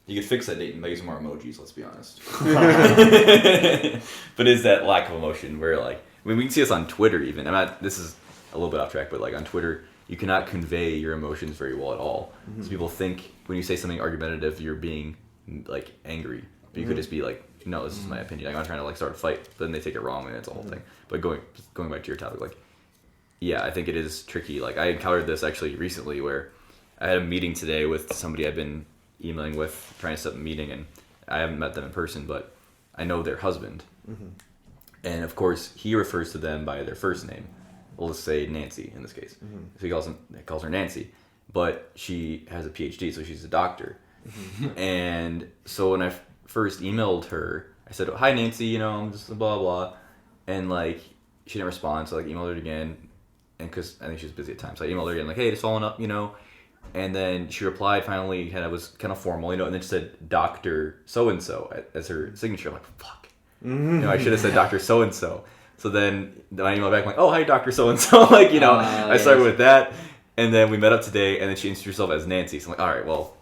you could fix that Dayton by using more emojis, let's be honest. But is that lack of emotion where we can see this on Twitter even. This is a little bit off track, but on Twitter, you cannot convey your emotions very well at all. So people think when you say something argumentative, you're being angry. But you could just be like, no, this is my opinion. I'm not trying to start a fight. But then they take it wrong and it's a whole thing. But going back to your topic, I think it is tricky. I encountered this actually recently where I had a meeting today with somebody I've been emailing with, trying to set up a meeting, and I haven't met them in person, but I know their husband. Mm-hmm. And of course, he refers to them by their first name. We'll just say Nancy in this case. Mm-hmm. So he calls her Nancy. But she has a PhD, so she's a doctor. Mm-hmm. And so when I first emailed her, I said, "Hi Nancy, I'm just blah blah," and like she didn't respond, so I emailed her again, and because I think she was busy at the time, so I emailed her again, like, "Hey, just following up, and then she replied finally, and it was kind of formal, and then she said Dr. So and so as her signature. I'm like, fuck, I should have said Dr. So and so. So then I emailed back, I'm like, "Oh, hi Dr. So and so," like I started with that, and then we met up today, and then she introduced herself as Nancy. So I'm like, all right, well.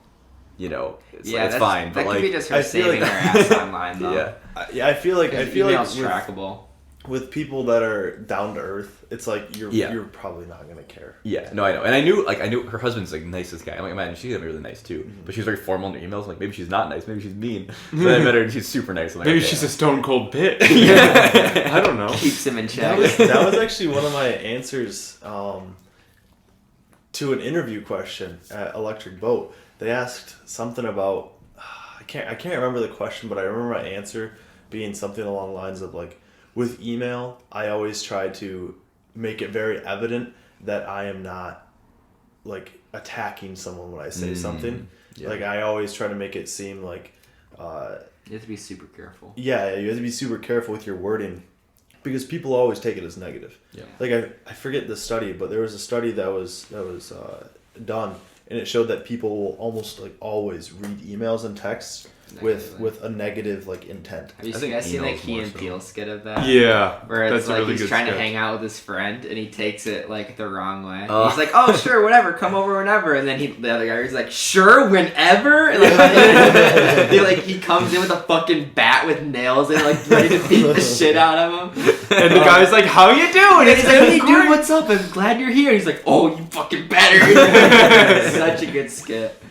It's fine. That but could be just her saving her ass online, though. I feel like email's trackable. With people that are down to earth, it's like you're probably not gonna care. Yeah, no, I know, and I knew her husband's like nicest guy. I'm like, man, she's gonna be really nice too. Mm-hmm. But she's very formal in her emails. Like maybe she's not nice, maybe she's mean. So I met her and she's super nice. I'm like, maybe she's a stone cold bitch. I don't know. Keeps him in check. That was actually one of my answers to an interview question at Electric Boat. They asked something about I can't remember the question, but I remember my answer being something along the lines of like, with email, I always try to make it very evident that I am not like attacking someone when I say something. Yeah. Like I always try to make it seem like you have to be super careful. Yeah, you have to be super careful with your wording because people always take it as negative. Yeah. Like I forget the study, but there was a study that was done. And it showed that people will almost like always read emails and texts with a negative like intent. Have you guys seen that Key and Peele skit of that? Yeah, where it's that's like really he's trying to hang out with his friend and he takes it like the wrong way. He's like, "Oh sure, whatever, come over whenever," and then the other guy is like, "Sure, whenever." And he comes in with a fucking bat with nails and like ready to beat the shit out of him. And the guy's like, "How you doing?" And he's like, "Hey dude, what's up? I'm glad you're here." He's like, "Oh, you fucking better." Such a good skit.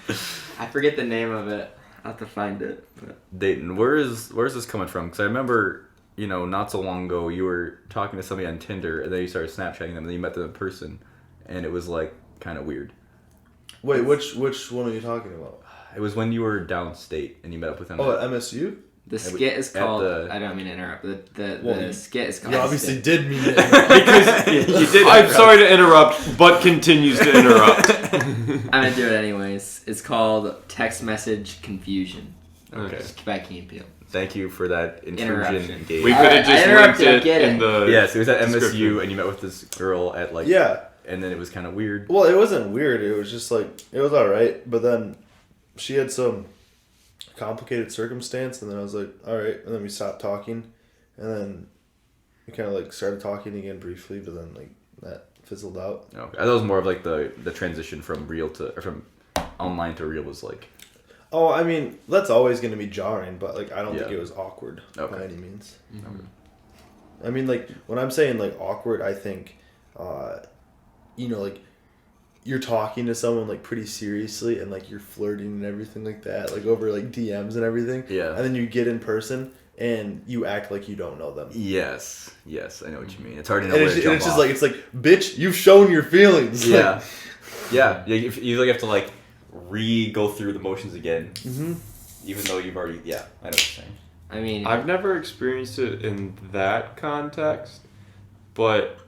I forget the name of it. I'll have to find it. But. Dayton, where is this coming from? Because I remember, not so long ago, you were talking to somebody on Tinder, and then you started Snapchatting them, and then you met them in person, and it was like kind of weird. Wait, which one are you talking about? It was when you were downstate, and you met up with them. Oh, at MSU? The skit is called. I don't mean to interrupt. The skit is called. You obviously did mean it. Because you did. I'm sorry to interrupt, but continues to interrupt. I'm gonna do it anyways. It's called Text Message Confusion. Okay. By Key and Peele. Thank you for that intrusion. We could have just linked it in the. Yes, it was at MSU, and you met with this girl at like. Yeah. And then it was kind of weird. Well, it wasn't weird. It was just like it was all right, but then she had some complicated circumstance, and then I was like, all right, and then we stopped talking, and then we kind of like started talking again briefly, but then like that fizzled out. Okay, that was more of like the transition from from online to real was like. Oh, I mean that's always going to be jarring, but like I don't think it was awkward by any means. Mm-hmm. I mean, like when I'm saying like awkward, I think, like. You're talking to someone like pretty seriously and like you're flirting and everything like that, like over like DMs and everything. Yeah. And then you get in person and you act like you don't know them. Yes, I know what you mean. It's hard to know where to jump it's just off. It's like, bitch, you've shown your feelings. Yeah. Yeah. You like have to like go through the motions again. Mm-hmm. Even though you've already, I know what you're saying. I mean, I've never experienced it in that context, but.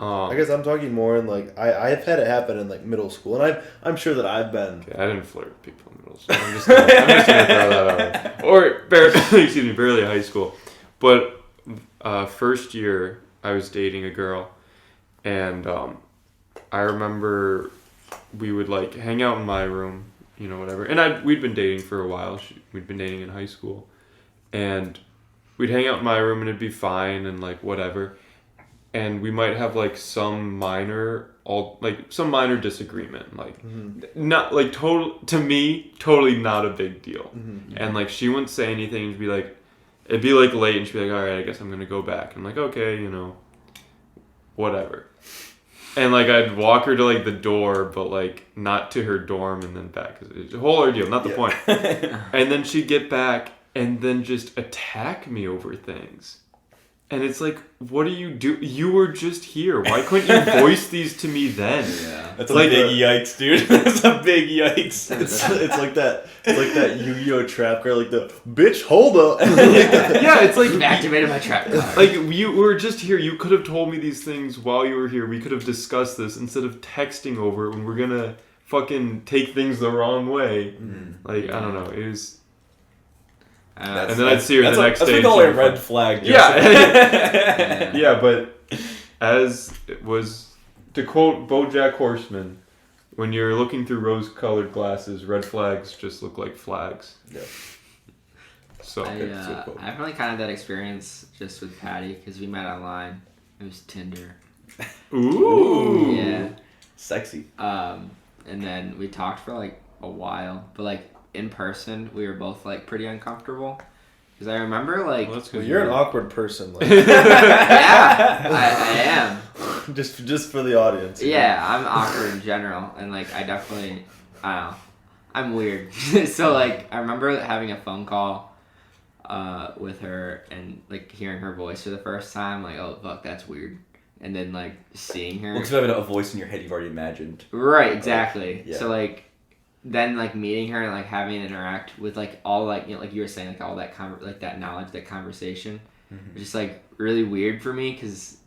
I guess I'm talking more in like I've had it happen in like middle school, and I'm sure that I've been. Okay, I didn't flirt with people in middle school. I'm just gonna throw that out. Or barely high school, but first year I was dating a girl, and I remember we would like hang out in my room, whatever. And we'd been dating for a while. We'd been dating in high school, and we'd hang out in my room and it'd be fine and like whatever. And we might have like some minor disagreement, like not like totally not a big deal. Mm-hmm. And like she wouldn't say anything. And it'd be like late, and she'd be like, "All right, I guess I'm gonna go back." I'm like, "Okay, whatever." And like I'd walk her to like the door, but like not to her dorm, and then back. It's a whole ordeal. Not the point. And then she'd get back, and then just attack me over things. And it's like, what do? You were just here. Why couldn't you voice these to me then? Yeah. That's like a big yikes, dude. That's a big yikes. It's like that Yu-Gi-Oh trap card, like the bitch hold up. Yeah, it's like You've activated my trap card. like you were just here. You could have told me these things while you were here. We could have discussed this instead of texting over it when we're gonna fucking take things the wrong way. Like I don't know. It was. And then I'd see her the next day. That's call a red flag. Yeah. Yeah, but as it was, to quote BoJack Horseman, when you're looking through rose-colored glasses, red flags just look like flags. Yeah. So I have really kind of that experience just with Patty because we met online. It was Tinder. Ooh. Yeah. Sexy. And then we talked for like a while, but like in person, we were both like pretty uncomfortable. Because I remember like... Well, Well, you're an awkward person. Like. Yeah, I am. Just for the audience. Yeah, I'm awkward in general. And like, I definitely... I don't know. I'm weird. So like, I remember having a phone call with her and like hearing her voice for the first time. Like, oh, fuck, that's weird. And then like seeing her... Well, because you have a voice in your head you've already imagined. Right, exactly. Yeah. So like... Then like meeting her and like having to interact with like all like, you know, like you were saying, like all that like that knowledge, that conversation, was just like really weird for me because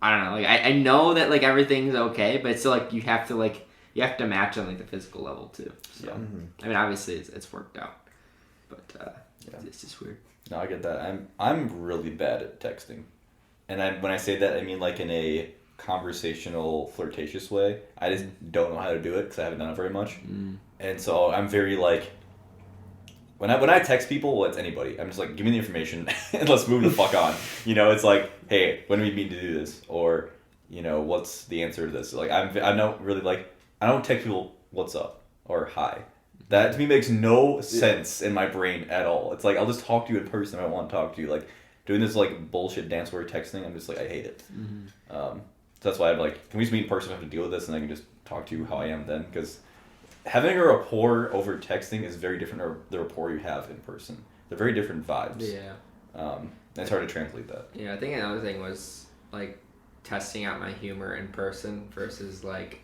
I don't know, like I know that like everything's okay, but it's still like you have to match on like the physical level too. So I mean, obviously it's worked out, but it's just weird. No, I get that. I'm really bad at texting, and when I say that I mean like in a conversational, flirtatious way. I just don't know how to do it because I haven't done it very much. And so I'm very like, when I text people, well, it's anybody, I'm just like, give me the information and let's move the fuck on. You know, it's like, hey, when do we meet to do this? Or, you know, what's the answer to this? Like, I don't really like, I don't text people what's up or hi. That to me makes no sense in my brain at all. It's like, I'll just talk to you in person if I want to talk to you. Like, doing this like bullshit dance word texting, I'm just like, I hate it. So that's why I'm like, can we just meet in person? I have to deal with this, and I can just talk to you how I am then. Because having a rapport over texting is very different than the rapport you have in person. They're very different vibes. Yeah. And it's hard to translate that. Yeah, I think another thing was like testing out my humor in person versus like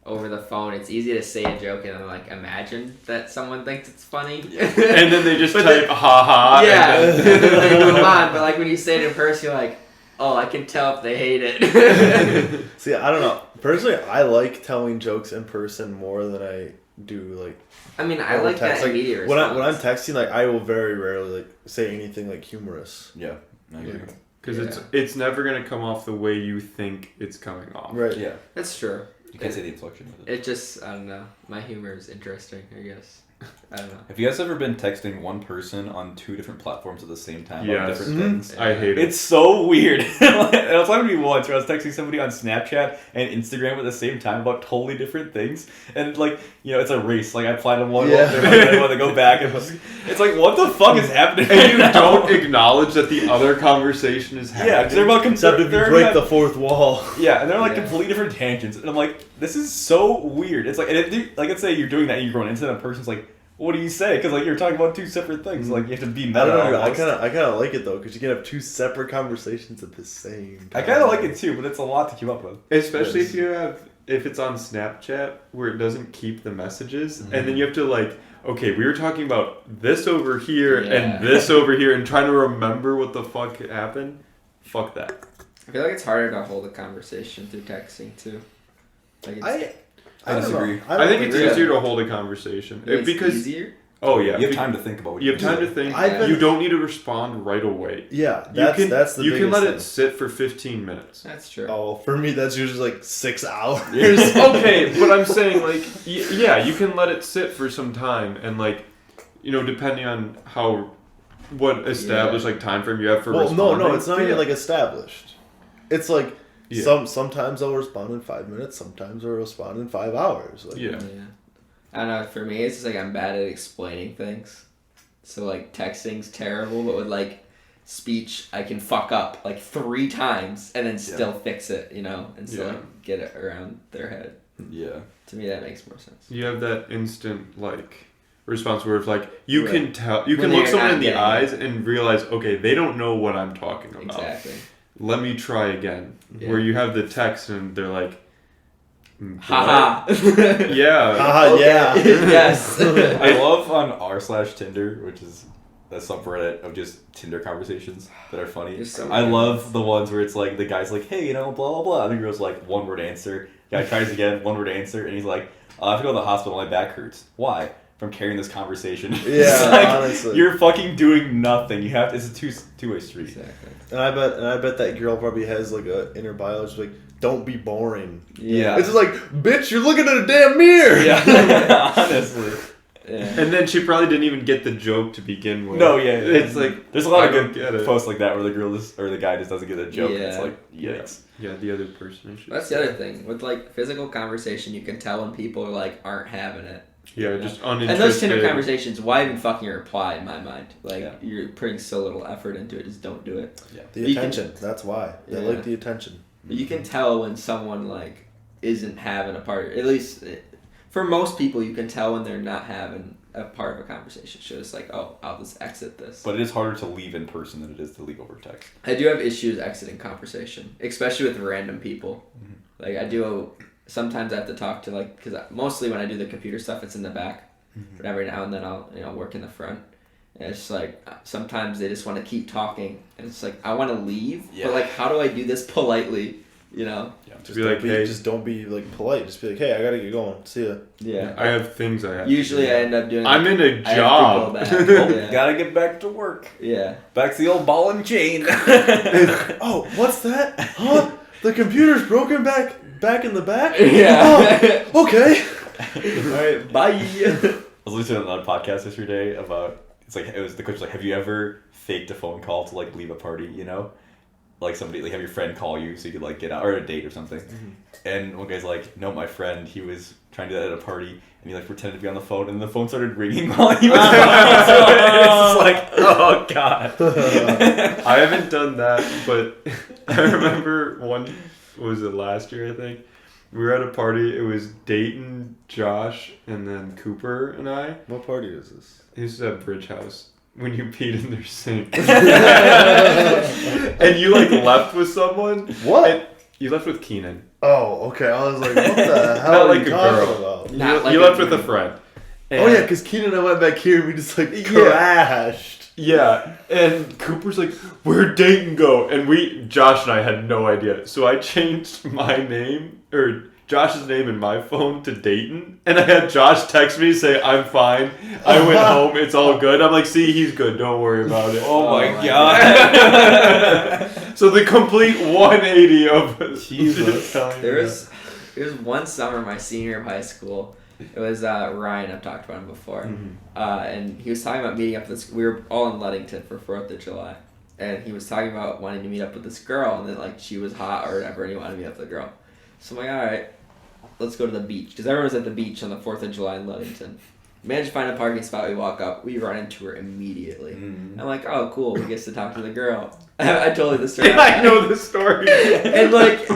over the phone. It's easy to say a joke and then like imagine that someone thinks it's funny. And then they just type ha ha. Yeah. And then they move on. But like when you say it in person, you're like, oh, I can tell if they hate it. See, I don't know. Personally, I like telling jokes in person more than I do like. I mean, I like text. that Like, immediate when response. when I'm texting, like I will very rarely like say anything like humorous. Yeah. I agree. Because it's never gonna come off the way you think it's coming off. Right. Yeah. That's true. You can't say the inflection with it. It just, I don't know. My humor is interesting, I guess. I don't know. Have you guys ever been texting one person on two different platforms at the same time about Yes. different things? I hate it. It's so weird. And I was talking to me once where I was texting somebody on Snapchat and Instagram at the same time about totally different things. And like, you know, it's a race. Like I apply to one, I want to go back. And it's like, what the fuck is happening? And you don't acknowledge that the other conversation is happening. Yeah, because they're about Except if you break the fourth wall. Yeah, and they're like completely different tangents. And I'm like, this is so weird. It's like, and if, like, let's say you're doing that and you're going into that person's like, what do you say? Because like you're talking about two separate things. Like you have to be meta. I don't know. almost. I kind of like it though because you can have two separate conversations at the same time. I kind of like it too, but it's a lot to keep up with. Especially if it's on Snapchat where it doesn't keep the messages, and then you have to like, okay, we were talking about this over here and this over here, and trying to remember what the fuck happened. Fuck that. I feel like it's harder to hold a conversation through texting too. Like it's, I disagree. I think it's easier to hold a conversation because easier. Oh yeah, you have time to think about what you have time to think. You don't need to respond right away. Yeah, that's the you can let thing. it sit for 15 minutes. That's true. Oh, for me that's usually like 6 hours. Okay, but I'm saying like yeah, you can let it sit for some time and like, you know, depending on what established like time frame you have for responding. No, it's not even like established. It's like sometimes I'll respond in 5 minutes, sometimes I'll respond in 5 hours. Like, Yeah. I don't know, for me it's just like I'm bad at explaining things. So like texting's terrible, but with like speech I can fuck up like 3 times and then still fix it, you know, and still like get it around their head. Yeah. To me that makes more sense. You have that instant like response where it's like you Right. can tell, you When can look they're someone not in the getting eyes and realize, okay, they don't know what I'm talking about. Exactly. Let me try again. Yeah. Where you have the text and they're like, Haha. yeah. Haha, yeah. Yes. I love on r/Tinder, which is a subreddit of just Tinder conversations that are funny. There's so I many love the ones where it's like the guy's like, hey, blah blah blah. And the girl's like, one word answer. Guy tries again, one word answer, and he's like, I have to go to the hospital. My back hurts. Why? From carrying this conversation. Yeah, It's like, honestly. you're fucking doing nothing. You have. It's a two-way street. Exactly. And I bet that girl probably has like a inner bio. She's like, don't be boring. Yeah. It's just like, bitch, you're looking at a damn mirror. Yeah. Honestly. Yeah. And then she probably didn't even get the joke to begin with. No, yeah. It's like, There's a lot I of don't good get it. posts like that where the girl just, or the guy just doesn't get a joke. And it's Yeah. like, yikes. Yeah, the other person. I should That's say. the other thing with like physical conversation. You can tell when people are like aren't having it. Yeah, just uninterested. And those Tinder conversations, why even fucking reply? In my mind, like Yeah. you're putting so little effort into it. Just don't do it. The You can- attention. That's why. They Yeah. like the attention. But you can tell when someone like isn't having a part. At least for most people, you can tell when they're not having a part of a conversation. So it's like, oh, I'll just exit this. But it is harder to leave in person than it is to leave over text. I do have issues exiting conversation, especially with random people. Mhm. Like I do. Sometimes I have to talk to like because mostly when I do the computer stuff, it's in the back. But every now and then I'll work in the front. And it's like sometimes they just want to keep talking, and it's like I want to leave, Yeah. but like how do I do this politely? You know? Just be don't like, hey. just don't be like polite. Just be like, hey, I gotta get going. See ya. Yeah. I have things I have. Usually to I do. end up doing. I'm in a I have job. to go back. Yeah. Gotta get back to work. Yeah. Back to the old ball and chain. Oh, what's that? Huh? The computer's broken back in the back? Yeah. Oh, okay. All right. Bye. I was listening to a podcast yesterday about the question like, have you ever faked a phone call to like leave a party? You know, like somebody like have your friend call you so you could like get out or a date or something. And one guy's like, no, my friend, he was trying to do that at a party and he like pretended to be on the phone and the phone started ringing while he was talking to it. It's just like, oh god. I haven't done that, but I remember one, was it last year, I think? We were at a party, it was Dayton, Josh, and then Cooper and I. What party is this? It was at Bridge House. When you peed in their sink. And you like left with someone. What? And you left with Keenan. Oh, okay. I was like, what the hell Not are like you a talking girl. about? Not You, like you a left with a dude. friend. Oh, yeah, because Keenan and I went back here and we just like crashed. Yeah, and Cooper's like, where'd Dayton go? And Josh and I had no idea. So I changed my name, or Josh's name in my phone to Dayton. And I had Josh text me, say, I'm fine. I went home, it's all good. I'm like, see, he's good, don't worry about it. Oh my my god. So the complete 180 of Jesus. There was one summer my senior year of high school. It was Ryan. I've talked about him before, and he was talking about meeting up with this. We were all in Ludington for 4th of July, and he was talking about wanting to meet up with this girl, and then like she was hot or whatever, and he wanted to meet up with the girl. So I'm like, all right, let's go to the beach because everyone was at the beach on the 4th of July in Ludington. Managed to find a parking spot. We walk up. We run into her immediately. I'm like, oh, cool. We get to talk to the girl. I told her the story. I know the story. And like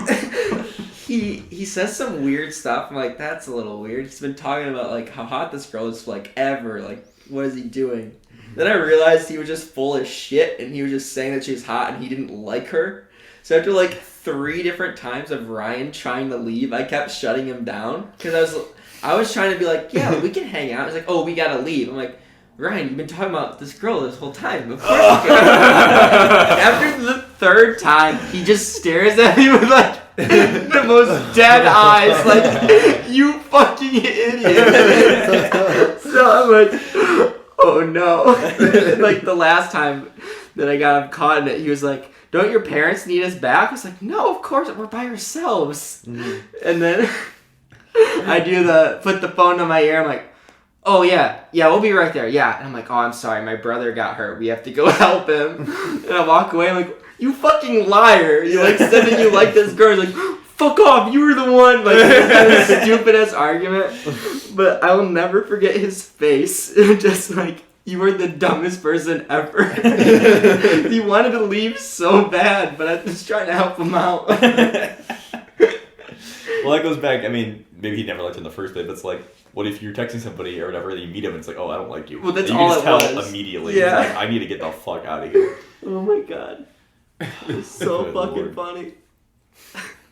he says some weird stuff. I'm like, that's a little weird. He's been talking about like how hot this girl is like ever. Like, what is he doing? Then I realized he was just full of shit and he was just saying that she's hot and he didn't like her. So after like 3 different times of Ryan trying to leave, I kept shutting him down because I was trying to be like, yeah, we can hang out. He's like, oh, we gotta leave. I'm like, Ryan, you've been talking about this girl this whole time. Of course you can. After the 3rd time, he just stares at me with like the most dead eyes, like, you fucking idiot. So I'm like, oh no. Like the last time that I got him caught in it, he was like, don't your parents need us back? I was like, no, of course, we're by ourselves. And then I put the phone on my ear, I'm like, oh yeah, we'll be right there, yeah. And I'm like, oh, I'm sorry, my brother got hurt, we have to go help him. And I walk away, I'm like, you fucking liar. You like said that you like this girl. He's like, fuck off, you were the one. Like, this kind of stupid ass argument. But I will never forget his face. Just like, you were the dumbest person ever. He wanted to leave so bad, but I was trying to help him out. Well, that goes back. I mean, maybe he never liked you in the first place, but it's like, what if you're texting somebody or whatever, and you meet him, and it's like, oh, I don't like you. Well, that's and all you it can just tell was. immediately. Yeah. It's like, I need to get the fuck out of here. Oh my god. It's so Good fucking Lord. funny.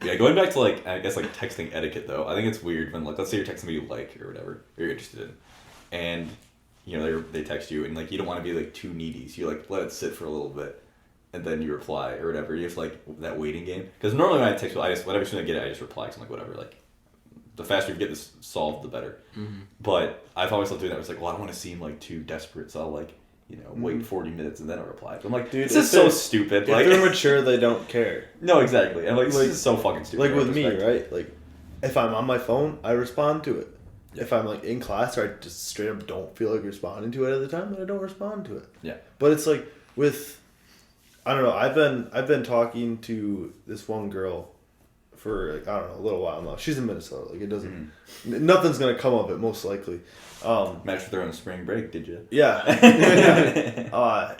Yeah, going back to like, I guess like texting etiquette though. I think it's weird when like, let's say you're texting somebody you like or whatever, or you're interested in, and you know they text you and like you don't want to be like too needy, so you like let it sit for a little bit, and then you reply or whatever. You have like that waiting game. Because normally when I text, I just whatever soon I get it, I just reply. Cause I'm like whatever. Like the faster you get this solved, the better. Mm-hmm. But I've always loved doing that. It's like, well, I don't want to seem like too desperate, so I'll like wait 40 minutes and then I'll reply. But I'm like, dude, this is so stupid. If Like they're mature, they don't care. no, exactly. I'm like, this is so fucking stupid. Like with me, right? Like, if I'm on my phone, I respond to it. Yeah. If I'm like in class or I just straight up don't feel like responding to it at the time, then I don't respond to it. Yeah. But it's like with, I don't know. I've been talking to this one girl for like, I don't know, a little while now. She's in Minnesota. Like it doesn't, nothing's gonna come of it most likely. Matched with her on spring break, did you? Yeah.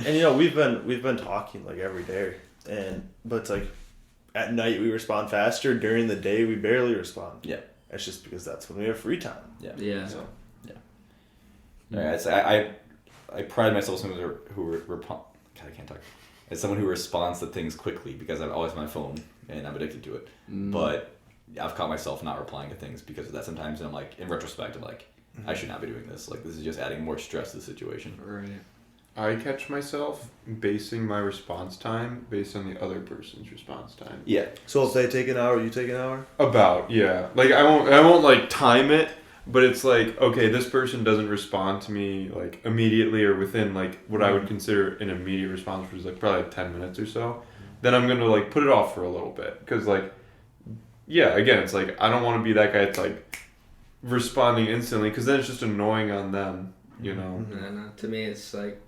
And we've been talking like every day, but it's like at night we respond faster. During the day we barely respond. Yeah. It's just because that's when we have free time. Yeah. So. Yeah. I pride myself as someone God, I can't talk. As someone who responds to things quickly because I'm always on my phone and I'm addicted to it. But I've caught myself not replying to things because of that sometimes, and I'm like, in retrospect, I'm like, I should not be doing this. Like, this is just adding more stress to the situation. Right. I catch myself basing my response time based on the other person's response time. Yeah. So if they take an hour, you take an hour? About, yeah. Like I won't like time it, but it's like, okay, this person doesn't respond to me like immediately or within like what I would consider an immediate response, which is like probably like 10 minutes or so. Then I'm gonna like put it off for a little bit. Cause like, yeah, again, it's like, I don't want to be that guy that's like responding instantly, because then it's just annoying on them, you know. No, to me it's like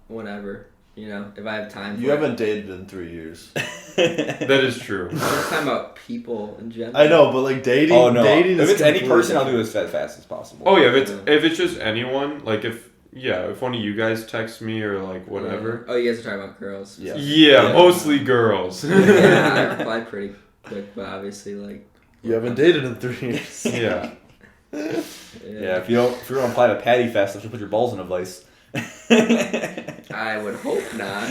whenever, if I have time. You haven't dated in 3 years. That is true. I'm just talking about people in general. I know, but like dating. Oh no! Dating If is it's any completely person, I'll do different. it as fast as possible. Oh yeah, if it's just anyone, like if one of you guys texts me or like whatever. Oh, you guys are talking about girls. Yeah. Yeah, mostly girls. Yeah, I reply pretty quick, but obviously like. You haven't dated in 3 years. Yeah. Yeah, if you're gonna apply to Patty Fest, you should put your balls in a vice. I would hope not.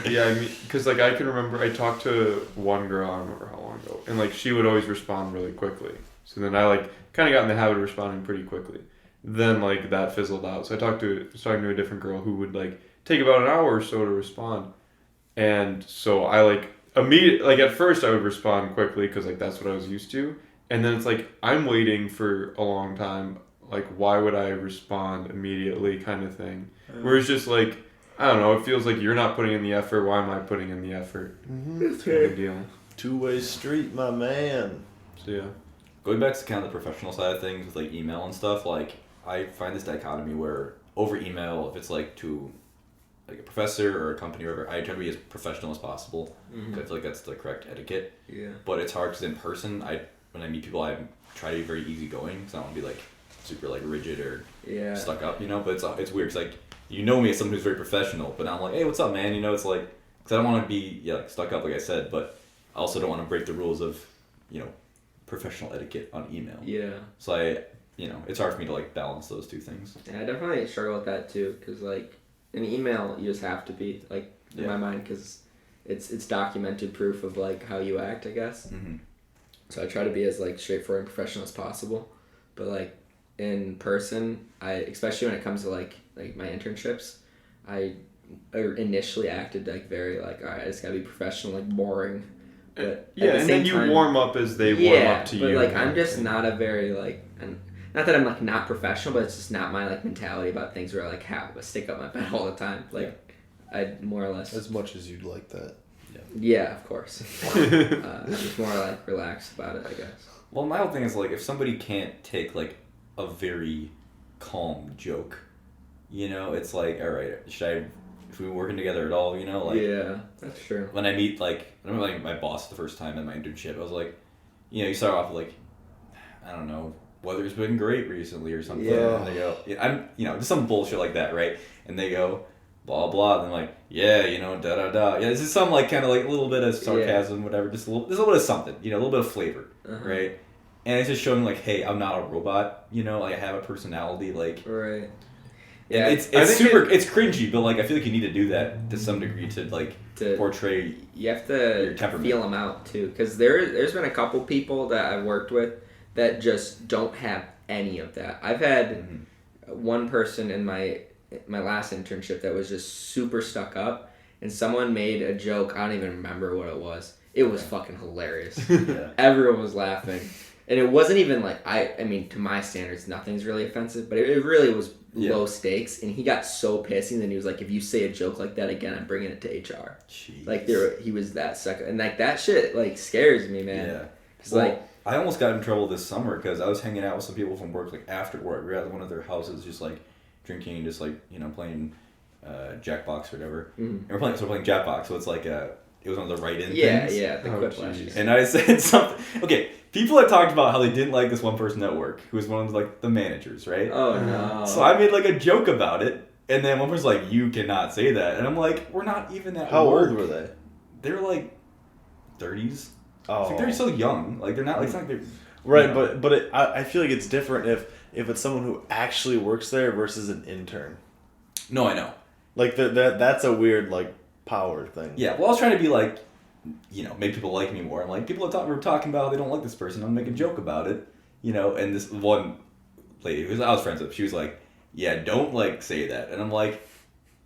Yeah, I mean, because like I can remember I talked to one girl, I don't remember how long ago, and like she would always respond really quickly. So then I like kind of got in the habit of responding pretty quickly. Then like that fizzled out. So I was talking to a different girl who would like take about an hour or so to respond. And so I like immediately, like at first I would respond quickly because like that's what I was used to. And then it's like, I'm waiting for a long time. Like, why would I respond immediately kind of thing? Where it's just like, I don't know, it feels like you're not putting in the effort. Why am I putting in the effort? It's kind of deal. Two-way street, my man. So yeah. Going back to kind of the professional side of things with like email and stuff, like I find this dichotomy where over email, if it's like to like a professor or a company or whatever, I try to be as professional as possible. I feel like that's the correct etiquette. Yeah. But it's hard because in person, when I meet people, I try to be very easygoing because I don't want to be like super like rigid or stuck up, But it's weird. It's like you know me as someone who's very professional, but now I'm like, hey, what's up, man? It's like because I don't want to be like stuck up, like I said, but I also don't want to break the rules of professional etiquette on email. Yeah. So it's hard for me to like balance those two things. Yeah, I definitely struggle with that too, because like in email you just have to be like in my mind, because it's documented proof of like how you act, I guess. Mm-hmm. So I try to be as like straightforward and professional as possible, but like in person, especially when it comes to like my internships, I initially acted like very like, all right, I just gotta be professional, like boring. But yeah, and then you warm up as they warm up to you. Yeah, but like I'm just not a very like, and not that I'm like not professional, but it's just not my like mentality about things where I like have a stick up my butt all the time. Like I more or less. As much as you'd like that. Yeah, of course. I'm just more like relaxed about it, I guess. Well, my whole thing is like if somebody can't take like a very calm joke, it's like, all right, if we were working together at all, like yeah, that's true. When I meet I remember like my boss the first time in my internship, I was like, you start off with like, I don't know, weather's been great recently or something. Yeah. And they go, I'm just some bullshit like that, right? And they go, blah blah. And I'm like, yeah, you know, da da da. Yeah, this is some like kind of like a little bit of sarcasm, whatever. Just a little bit of something, you know, a little bit of flavor, right? And it's just showing like, hey, I'm not a robot, you know, like I have a personality, like. Right. Yeah, it's it's cringy, but like I feel like you need to do that to some degree to like portray. You have to feel them out too, because there's been a couple people that I've worked with that just don't have any of that. I've had one person in my last internship that was just super stuck up, and someone made a joke. I don't even remember what it was. It was fucking hilarious. Everyone was laughing. And it wasn't even like, I mean, to my standards, nothing's really offensive, but it really was low stakes. And he got so pissy, and then he was like, if you say a joke like that again, I'm bringing it to HR. Jeez. Like, he was that sucker. And, like, that shit, like, scares me, man. Yeah. It's like, I almost got in trouble this summer because I was hanging out with some people from work, like, after work. We were at one of their houses just, like, drinking and just, like, you know, playing Jackbox or whatever. And we're playing Jackbox, so it's like it was one of the write-in things. Yeah, the quick flashes. And I said something. Okay, people had talked about how they didn't like this one person at work who was one of like the managers, right? Oh no. So I made like a joke about it, and then one person's like, "You cannot say that," and I'm like, "We're not even at How work." old were they? They were like 30s. Oh, like they're so young. Like they're not. Like it's not like they're right. You know. But I feel like it's different if it's someone who actually works there versus an intern. No, I know. Like that's a weird like power thing. Yeah, well, I was trying to be like, you know, make people like me more. I'm like, people were talking about how they don't like this person. I'm making a joke about it, you know. And this one lady who I was friends with, she was like, yeah, don't like say that. And I'm like,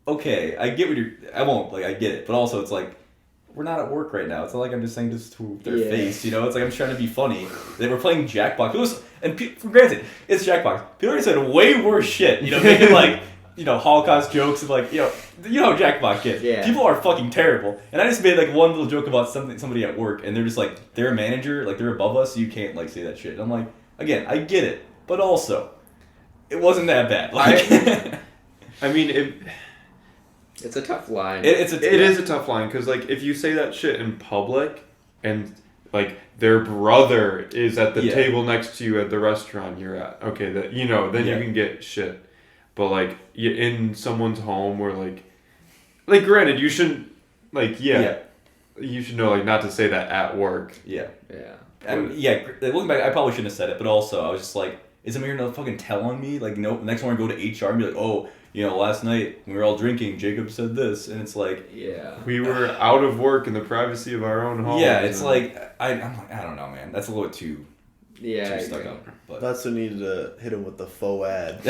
okay, I get I won't, like, I get it. But also it's like, we're not at work right now. It's not like I'm just saying this to their face, you know. It's like I'm trying to be funny. They were playing Jackbox. For granted, it's Jackbox. People already said way worse shit, you know, making like, you know, Holocaust jokes and like, you know how Jackbox gets. Yeah. People are fucking terrible. And I just made like one little joke about somebody at work, and they're just like, they're a manager, like they're above us, so you can't like say that shit. And I'm like, again, I get it, but also, it wasn't that bad. Like, I mean, it's a tough line. It is a tough line because like if you say that shit in public, and like their brother is at the table next to you at the restaurant you're at, okay, that you know, then you can get shit. But like in someone's home where like granted you shouldn't you should know like not to say that at work. Yeah. Looking back, I probably shouldn't have said it, but also I was just like, is somebody gonna fucking tell on me? Like, no, next one I go to HR and be like, oh, you know, last night when we were all drinking, Jacob said this, and it's like, we were out of work in the privacy of our own home. Yeah, it's like I'm like, I don't know, man, that's a little too. Yeah, too stuck up. But that's what needed to hit him with the faux ad.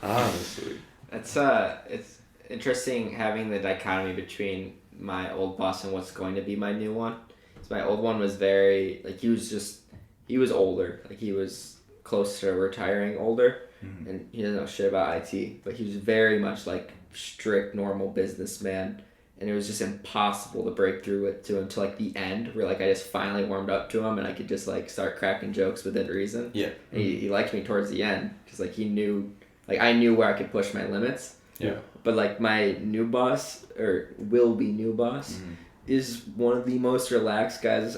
Honestly, it's interesting having the dichotomy between my old boss and what's going to be my new one. So my old one was very like he was older, like he was close to retiring older, and he doesn't know shit about IT, but he was very much like strict normal businessman. And it was just impossible to break through to him to like the end where like I just finally warmed up to him and I could just like start cracking jokes within reason. Yeah. And he liked me towards the end because like he knew, like I knew where I could push my limits. Yeah. But like my new boss or will be new boss is one of the most relaxed guys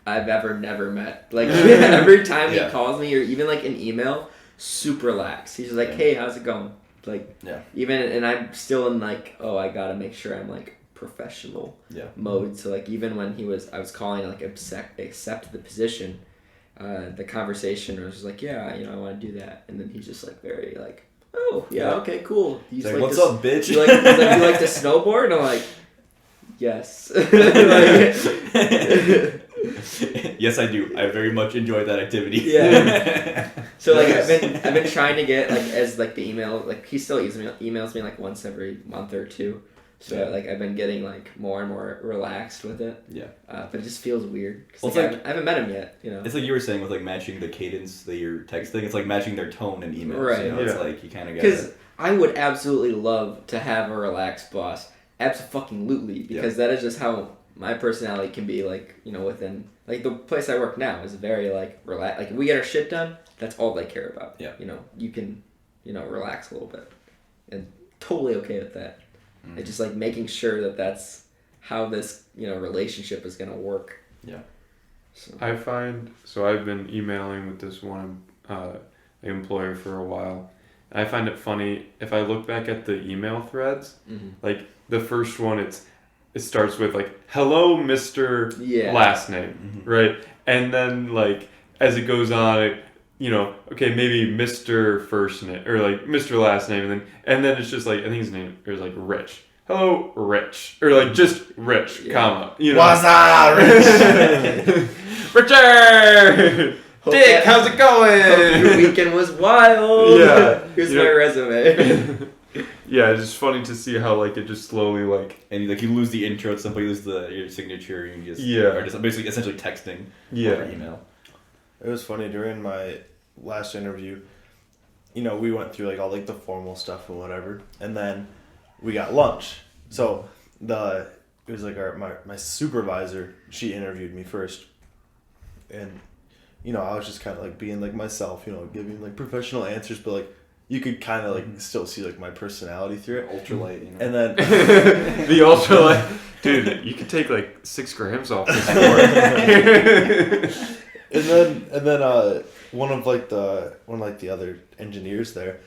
I've never met. Like every time he calls me or even like an email, super relaxed. He's just like, hey, how's it going? Like even and I'm still in like, oh, I gotta make sure I'm like professional mode. So like even when I was calling to like accept the position, the conversation was just like, yeah, you know, I want to do that, and then he's just like very like, oh yeah, okay, cool. He's like, what's up, bitch? You like to snowboard? And I'm like, yes. Yes, I do. I very much enjoy that activity. Yeah. So like I've been trying to get like as like the email, like he still emails me like once every month or two. So like I've been getting like more and more relaxed with it. Yeah. But it just feels weird. Well, like, I haven't met him yet. You know. It's like you were saying with like matching the cadence that you're texting. It's like matching their tone in emails. Right. You know? It's like you kind of got. Because I would absolutely love to have a relaxed boss. Absolutely, because that is just how my personality can be. Like, you know, within like the place I work now is very like relaxed. Like if we get our shit done, that's all they care about. Yeah. You know, you can, you know, relax a little bit, and totally okay with that. It's just like making sure that that's how this, you know, relationship is gonna work. Yeah. So. I've been emailing with this one employer for a while, I find it funny if I look back at the email threads. Mm-hmm. Like the first one, it starts with like "Hello, Mr. Last name," right? And then like as it goes on, okay, maybe Mr. First name or like Mr. Last name, and then it's just like I think his name is like Rich. Hello, Rich, or like just Rich, comma. What's up, Rich? Richard. Dick, how's it going? Hope your weekend was wild. Yeah. Here's my resume. Yeah, it's just funny to see how like it just slowly like and you lose the intro at somebody, you lose your signature, and you just are just basically essentially texting over email. It was funny during my last interview. We went through like all like the formal stuff and whatever, and then we got lunch. So it was like my supervisor. She interviewed me first, and I was just kind of like being like myself, giving like professional answers, but like you could kind of like still see like my personality through it. Ultralight, And then the ultralight, dude, you could take like 6 grams off this morning. and then one of the other engineers there,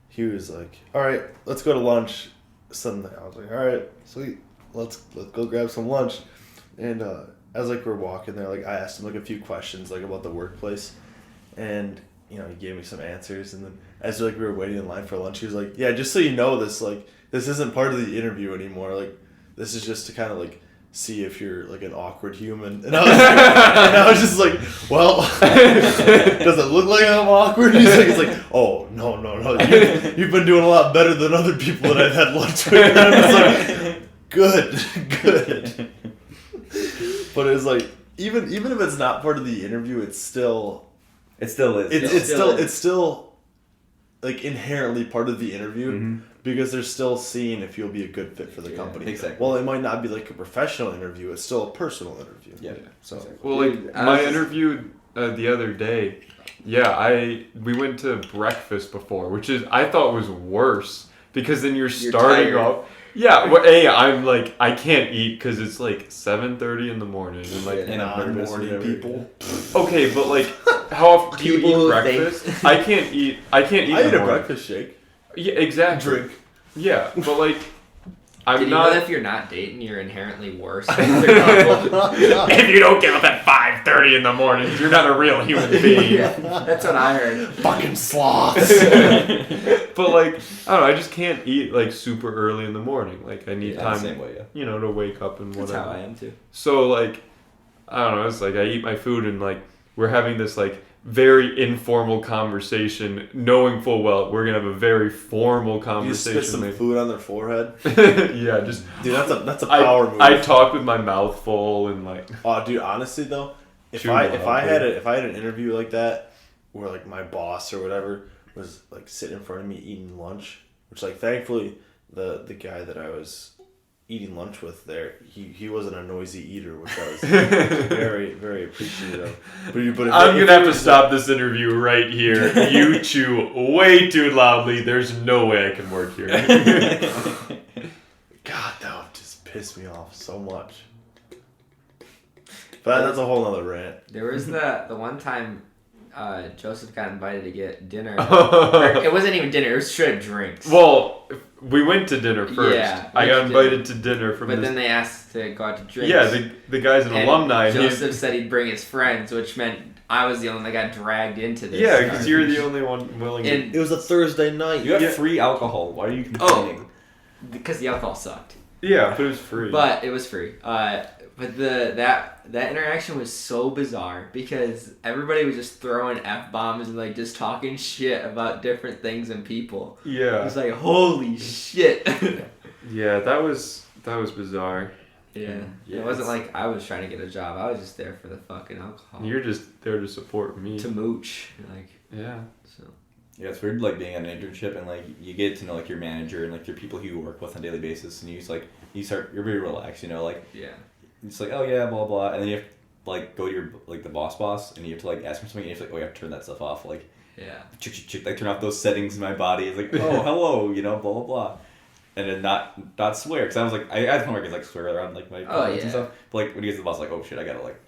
he was like, "All right, let's go to lunch." Suddenly, I was like, "All right, sweet, let's go grab some lunch." And as like we're walking there, like I asked him like a few questions like about the workplace, and he gave me some answers. And then as like we were waiting in line for lunch, he was like, "Yeah, just so you know, this isn't part of the interview anymore. Like this is just to kind of like see if you're like an awkward human." And I was just like, "Well, does it look like I'm awkward?" He's like, "Oh no, you've been doing a lot better than other people that I've had lunch with." And I was like, good. But it's like even if it's not part of the interview, it still is. It's still like inherently part of the interview because they're still seeing if you'll be a good fit for the company. Exactly. Well, it might not be like a professional interview; it's still a personal interview. Yeah. So Well, like my interview the other day, we went to breakfast before, which I thought was worse because then you're starting off. Yeah, well, I'm like I can't eat because it's like 7:30 in the morning and like non-morning people. Okay, but like how often do you eat breakfast? I can't eat. I eat a breakfast shake. Yeah, exactly. Drink. Yeah, but like I'm Did you not. know that if you're not dating, you're inherently worse than the couple? If you don't get up at 5:30 in the morning, you're not a real human being. Yeah, that's what I heard. Fucking sloths. But like I don't know, I just can't eat like super early in the morning. Like I need time, same way, to wake up and whatever. That's how I am too. So like I don't know, it's like I eat my food and like we're having this like very informal conversation, knowing full well we're gonna have a very formal conversation. You spit some food on their forehead. Yeah, just dude, that's a power move. I talk with my mouth full and like. Oh, dude, honestly though, if I had an interview like that, where like my boss or whatever was like sitting in front of me eating lunch, which like thankfully the guy that I was eating lunch with there, he wasn't a noisy eater, which I was very, very appreciative of. But I'm gonna have to stop this interview right here. You chew way too loudly. There's no way I can work here. God, that would just piss me off so much. But that's a whole other rant. There was the one time Joseph got invited to get dinner. It wasn't even dinner, it was straight drinks. Well, we went to dinner first. Yeah, I got invited to dinner from But then they asked to go out to drinks. Yeah, the guy's an and alumni. Joseph said he'd bring his friends, which meant I was the only one that got dragged into this. Yeah, because you're the only one willing to... It was a Thursday night. You have free alcohol. Why are you complaining? Because the alcohol sucked. Yeah, but it was free. But it was free. But that interaction was so bizarre because everybody was just throwing F-bombs and like just talking shit about different things and people. Yeah. It was like, holy shit. Yeah, that was bizarre. Yeah. It wasn't like I was trying to get a job. I was just there for the fucking alcohol. You're just there to support me. To mooch. Like, yeah. So. Yeah, it's weird like being on an internship and like you get to know like your manager and like your people who you work with on a daily basis and you're very relaxed, like yeah. It's like, oh yeah, blah blah, and then you have to like go to your like the boss, and you have to like ask him something, and you have to like, oh, you have to turn that stuff off, like yeah, like turn off those settings in my body. It's like, oh hello, blah blah blah, and then not swear, because I was like I had homework like swear around like my and stuff, but like when he gets the boss, like oh shit, I gotta like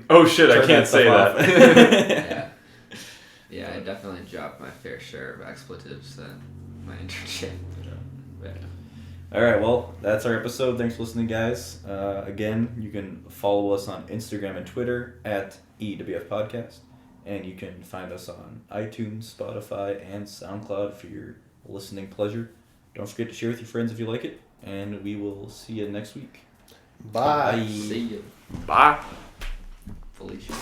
oh shit, I can't say that. Yeah. Yeah, I definitely dropped my fair share of expletives at my internship. But, All right, well, that's our episode. Thanks for listening, guys. Again, you can follow us on Instagram and Twitter at EWF Podcast. And you can find us on iTunes, Spotify, and SoundCloud for your listening pleasure. Don't forget to share with your friends if you like it. And we will see you next week. Bye. see you. Bye. Felicia.